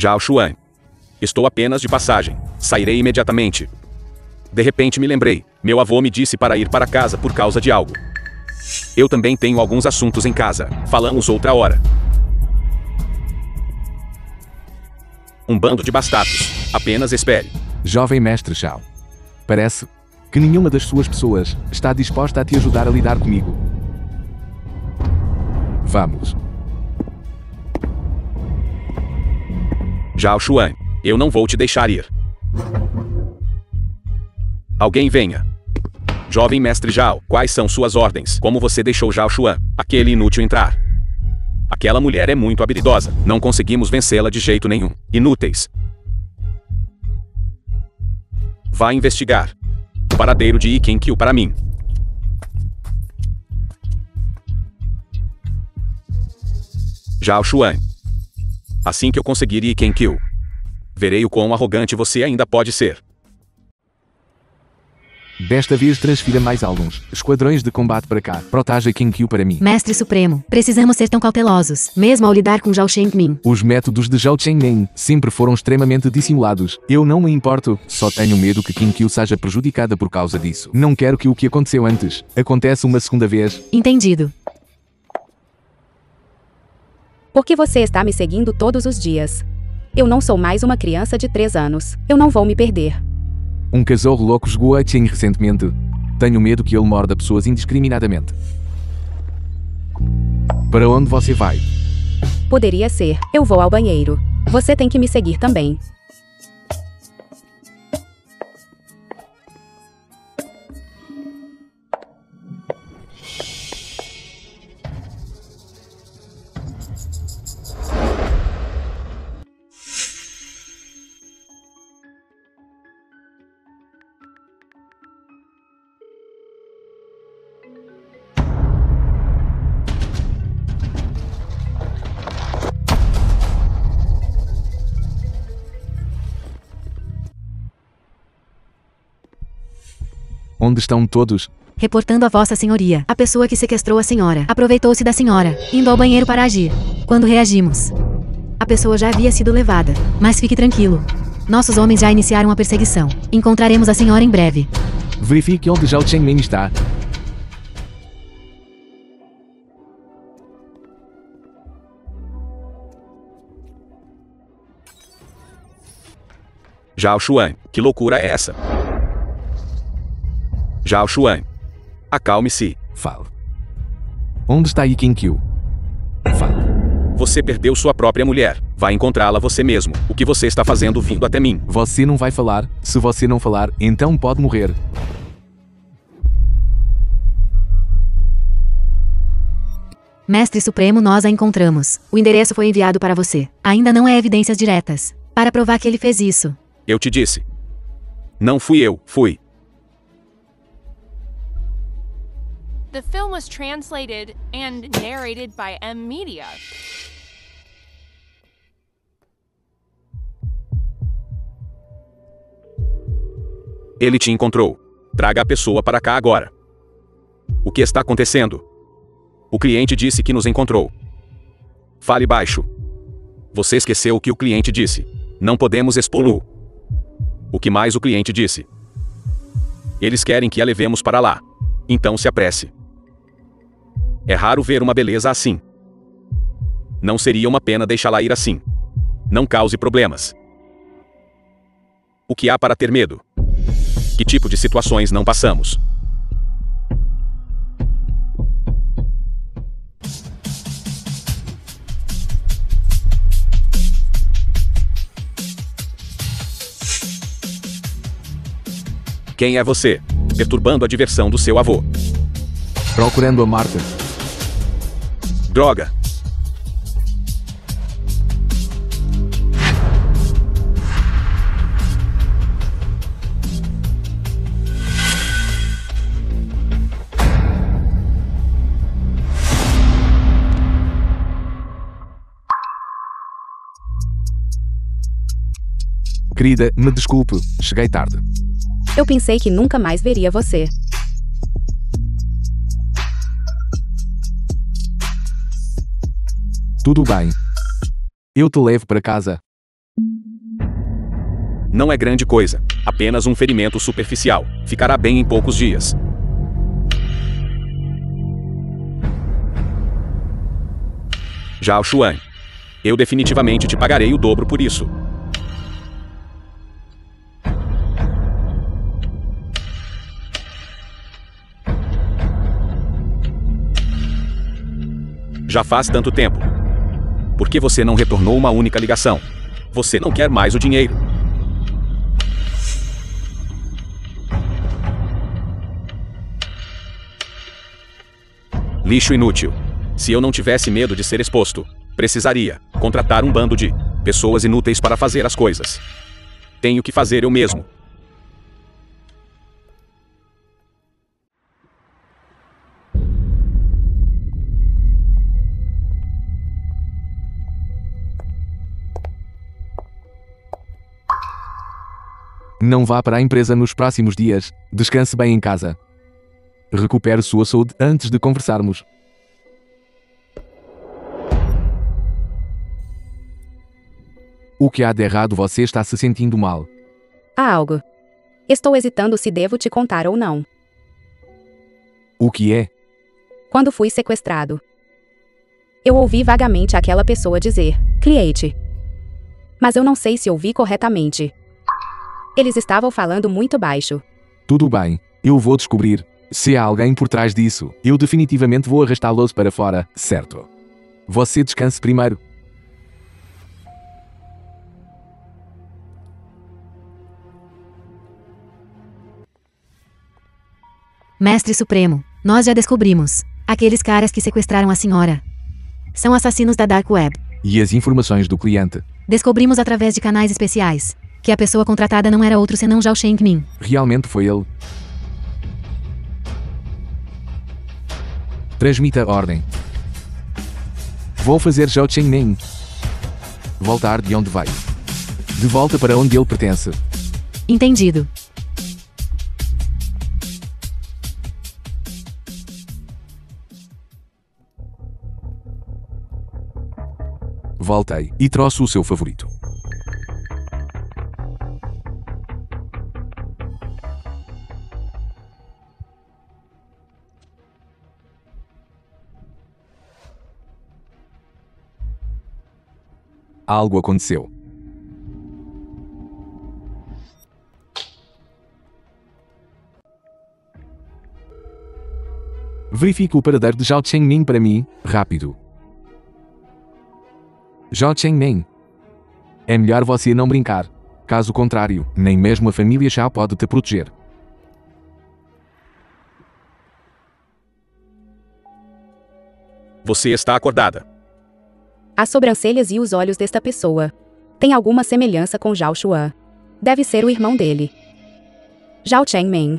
Zhao Xuan. Estou apenas de passagem. Sairei imediatamente. De repente me lembrei. Meu avô me disse para ir para casa por causa de algo. Eu também tenho alguns assuntos em casa. Falamos outra hora. Um bando de bastardos. Apenas espere. Jovem mestre Zhao. Parece que nenhuma das suas pessoas está disposta a te ajudar a lidar comigo. Vamos. Zhao Xuan. Eu não vou te deixar ir. Alguém venha. Jovem mestre Zhao, quais são suas ordens? Como você deixou Zhao Xuan, aquele inútil, entrar? Aquela mulher é muito habilidosa. Não conseguimos vencê-la de jeito nenhum. Inúteis. Vá investigar o paradeiro de Yi Qinkyu para mim. Zhao Xuan. Assim que eu conseguir Yi Qinkyu, verei o quão arrogante você ainda pode ser. Desta vez transfira mais alguns esquadrões de combate para cá. Proteja Qinkyu para mim. Mestre Supremo, precisamos ser tão cautelosos, mesmo ao lidar com Zhao Chengmin. Os métodos de Zhao Chengmin sempre foram extremamente dissimulados. Eu não me importo, só tenho medo que Qinkyu seja prejudicada por causa disso. Não quero que o que aconteceu antes aconteça uma segunda vez. Entendido. Por que você está me seguindo todos os dias? Eu não sou mais uma criança de 3 anos. Eu não vou me perder. Um cachorro louco jogou a Chen recentemente. Tenho medo que ele morda pessoas indiscriminadamente. Para onde você vai? Poderia ser. Eu vou ao banheiro. Você tem que me seguir também. Onde estão todos? Reportando a Vossa Senhoria. A pessoa que sequestrou a senhora aproveitou-se da senhora, indo ao banheiro para agir. Quando reagimos, a pessoa já havia sido levada. Mas fique tranquilo. Nossos homens já iniciaram a perseguição. Encontraremos a senhora em breve. Verifique onde Zhao Chengmin está. Zhao Xuan, que loucura é essa? Zhao Xuan. Acalme-se. Fale. Onde está Yi Qinkyu? Fale. Você perdeu sua própria mulher. Vai encontrá-la você mesmo. O que você está fazendo vindo até mim? Você não vai falar. Se você não falar, então pode morrer. Mestre Supremo, nós a encontramos. O endereço foi enviado para você. Ainda não há evidências diretas para provar que ele fez isso. Eu te disse. Não fui eu, fui. The film was translated and narrated by M Media. Ele te encontrou. Traga a pessoa para cá agora. O que está acontecendo? O cliente disse que nos encontrou. Fale baixo. Você esqueceu o que o cliente disse. Não podemos expô-lo. O que mais o cliente disse? Eles querem que a levemos para lá. Então se apresse. É raro ver uma beleza assim. Não seria uma pena deixá-la ir assim. Não cause problemas. O que há para ter medo? Que tipo de situações não passamos? Quem é você? Perturbando a diversão do seu avô. Procurando a Marta. Droga! Querida, me desculpe, cheguei tarde. Eu pensei que nunca mais veria você. Tudo bem. Eu te levo para casa. Não é grande coisa, apenas um ferimento superficial. Ficará bem em poucos dias. Zhao Xuan. Eu definitivamente te pagarei o dobro por isso. Já faz tanto tempo. Por que você não retornou uma única ligação? Você não quer mais o dinheiro. Lixo inútil. Se eu não tivesse medo de ser exposto, precisaria contratar um bando de pessoas inúteis para fazer as coisas. Tenho que fazer eu mesmo. Não vá para a empresa nos próximos dias. Descanse bem em casa. Recupere sua saúde antes de conversarmos. O que há de errado? Você está se sentindo mal. Há algo. Estou hesitando se devo te contar ou não. O que é? Quando fui sequestrado, eu ouvi vagamente aquela pessoa dizer, cliente. Mas eu não sei se ouvi corretamente. Eles estavam falando muito baixo. Tudo bem, eu vou descobrir. Se há alguém por trás disso, eu definitivamente vou arrastá-los para fora, certo? Você descanse primeiro. Mestre Supremo, nós já descobrimos. Aqueles caras que sequestraram a senhora são assassinos da Dark Web. E as informações do cliente? Descobrimos através de canais especiais que a pessoa contratada não era outro senão Zhao Chengmin. Realmente foi ele. Transmita a ordem. Vou fazer Zhao Chengmin voltar de onde vai. De volta para onde ele pertence. Entendido. Voltei e trouxe o seu favorito. Algo aconteceu. Verifique o paradeiro de Zhao Chengmin para mim, rápido. Zhao Chengmin. É melhor você não brincar. Caso contrário, nem mesmo a família Zhao pode te proteger. Você está acordada. As sobrancelhas e os olhos desta pessoa têm alguma semelhança com Zhao Xuan. Deve ser o irmão dele. Zhao Chengmin.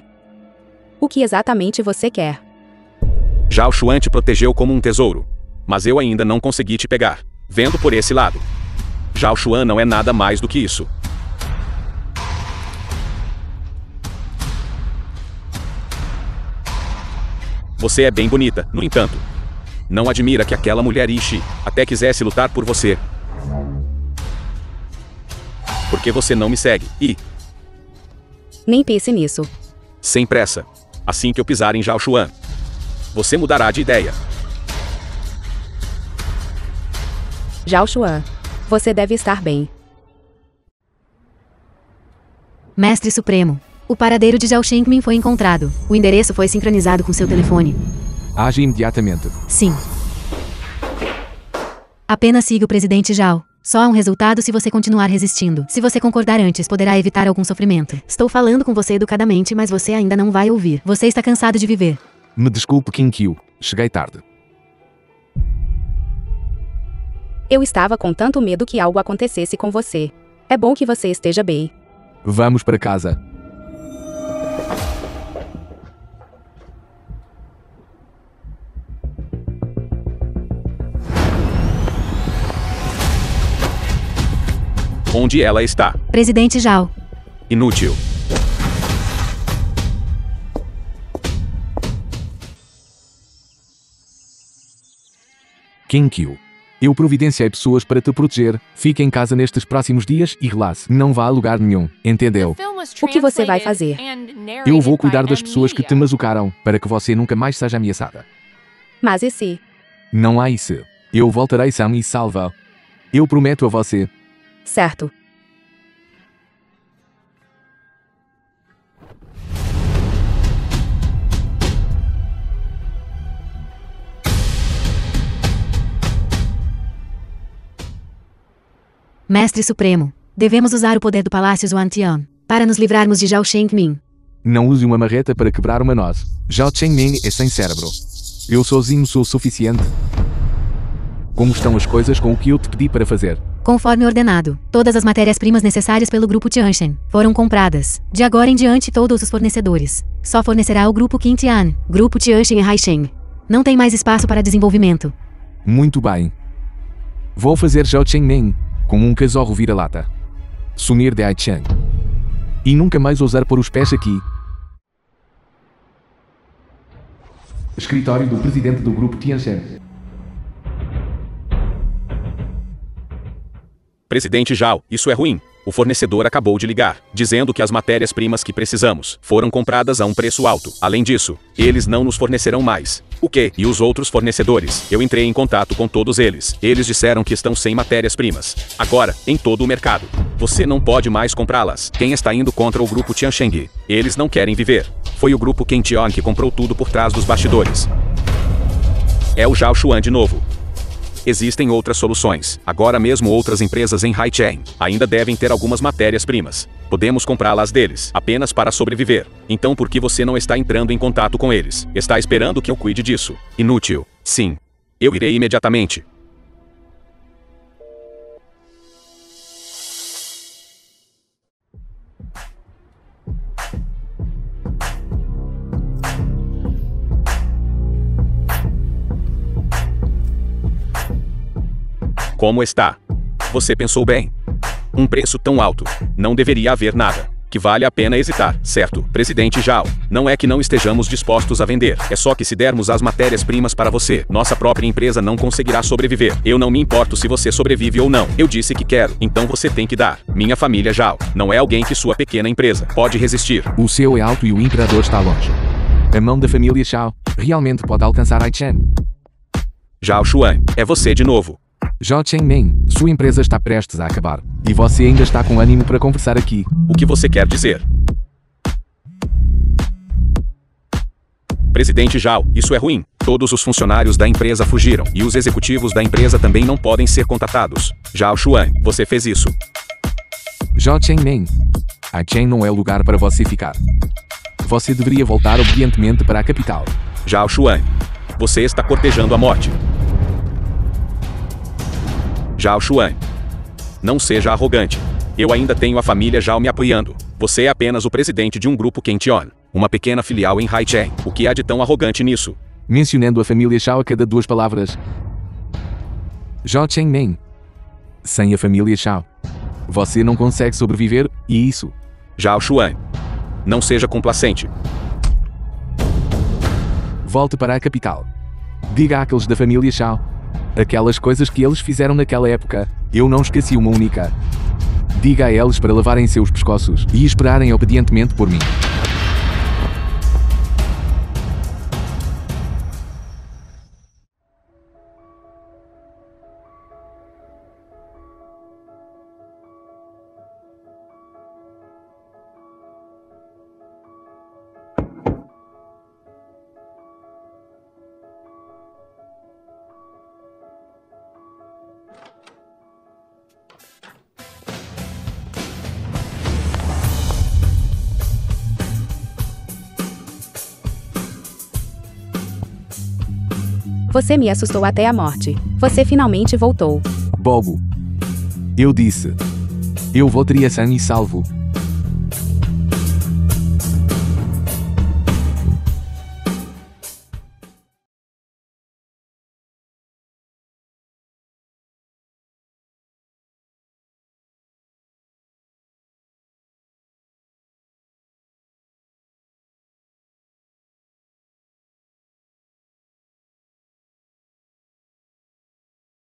O que exatamente você quer? Zhao Xuan te protegeu como um tesouro. Mas eu ainda não consegui te pegar. Vendo por esse lado. Zhao Xuan não é nada mais do que isso. Você é bem bonita, no entanto. Não admira que aquela mulher Ishi até quisesse lutar por você. Por que você não me segue? E... Nem pense nisso. sem pressa. Assim que eu pisar em Zhao Xuan, você mudará de ideia. Zhao Xuan, você deve estar bem. Mestre Supremo. O paradeiro de Zhao Shengmin foi encontrado. O endereço foi sincronizado com seu telefone. Age imediatamente. Sim. Apenas siga o presidente Zhao. Só há um resultado se você continuar resistindo. Se você concordar antes, poderá evitar algum sofrimento. Estou falando com você educadamente, mas você ainda não vai ouvir. Você está cansado de viver. Me desculpe, Qin Qiu. Cheguei tarde. Eu estava com tanto medo que algo acontecesse com você. É bom que você esteja bem. Vamos para casa. Onde ela está? Presidente Zhao. Inútil. Qin Qiu. Eu providenciei pessoas para te proteger. Fique em casa nestes próximos dias e relaxe. Não vá a lugar nenhum. Entendeu? O que você vai fazer? Eu vou cuidar das pessoas que te machucaram, para que você nunca mais seja ameaçada. Mas e se? Não há isso. Eu voltarei são e salva. Eu prometo a você. Certo. Mestre Supremo. Devemos usar o poder do Palácio Zhuantian para nos livrarmos de Zhao Shengmin. Não use uma marreta para quebrar uma noz. Zhao Chengming é sem cérebro. Eu sozinho sou suficiente. Como estão as coisas com o que eu te pedi para fazer? Conforme ordenado, todas as matérias-primas necessárias pelo Grupo Tianchen foram compradas. De agora em diante, todos os fornecedores só fornecerá o Grupo Qintian, Grupo Tianchen e Haisheng. Não tem mais espaço para desenvolvimento. Muito bem. Vou fazer Zhao Chengming como um cachorro vira-lata. Sumir de Aicheng. E nunca mais ousar pôr os pés aqui. Escritório do presidente do grupo Tianchen. Presidente Zhao, isso é ruim. O fornecedor acabou de ligar, dizendo que as matérias-primas que precisamos foram compradas a um preço alto. Além disso, eles não nos fornecerão mais. O quê? E os outros fornecedores? Eu entrei em contato com todos eles. Eles disseram que estão sem matérias-primas. Agora, em todo o mercado. Você não pode mais comprá-las. Quem está indo contra o grupo Tiancheng? Eles não querem viver. Foi o grupo Qintian que comprou tudo por trás dos bastidores. É o Zhao Xuan de novo. Existem outras soluções. Agora mesmo outras empresas em Haicheng ainda devem ter algumas matérias-primas. Podemos comprá-las deles, apenas para sobreviver. Então por que você não está entrando em contato com eles? Está esperando que eu cuide disso? Inútil. Sim. Eu irei imediatamente. Como está? Você pensou bem. Um preço tão alto. Não deveria haver nada que vale a pena hesitar, certo, presidente Zhao? Não é que não estejamos dispostos a vender. É só que se dermos as matérias-primas para você, nossa própria empresa não conseguirá sobreviver. Eu não me importo se você sobrevive ou não. Eu disse que quero, então você tem que dar. Minha família Zhao não é alguém que sua pequena empresa pode resistir. O céu é alto e o imperador está longe. A mão da família Zhao realmente pode alcançar Aichen. Zhao Xuan, é você de novo. Zhao Chengming, sua empresa está prestes a acabar. E você ainda está com ânimo para conversar aqui. O que você quer dizer? Presidente Zhao, isso é ruim. Todos os funcionários da empresa fugiram. E os executivos da empresa também não podem ser contatados. Zhao Xuan, você fez isso. Zhao Chengming, Aichen não é lugar para você ficar. Você deveria voltar obedientemente para a capital. Zhao Xuan, você está cortejando a morte. Zhao Xuan. Não seja arrogante. Eu ainda tenho a família Zhao me apoiando. Você é apenas o presidente de um grupo Qintian, uma pequena filial em Haicheng. O que há de tão arrogante nisso? Mencionando a família Zhao a cada duas palavras. Zhao Chengming. Sem a família Zhao, você não consegue sobreviver, e isso. Zhao Xuan. Não seja complacente. Volte para a capital. Diga àqueles da família Zhao aquelas coisas que eles fizeram naquela época. Eu não esqueci uma única. Diga a eles para lavarem seus pescoços e esperarem obedientemente por mim. Você me assustou até a morte. Você finalmente voltou. Bobo. Eu disse. Eu voltaria sã e salvo.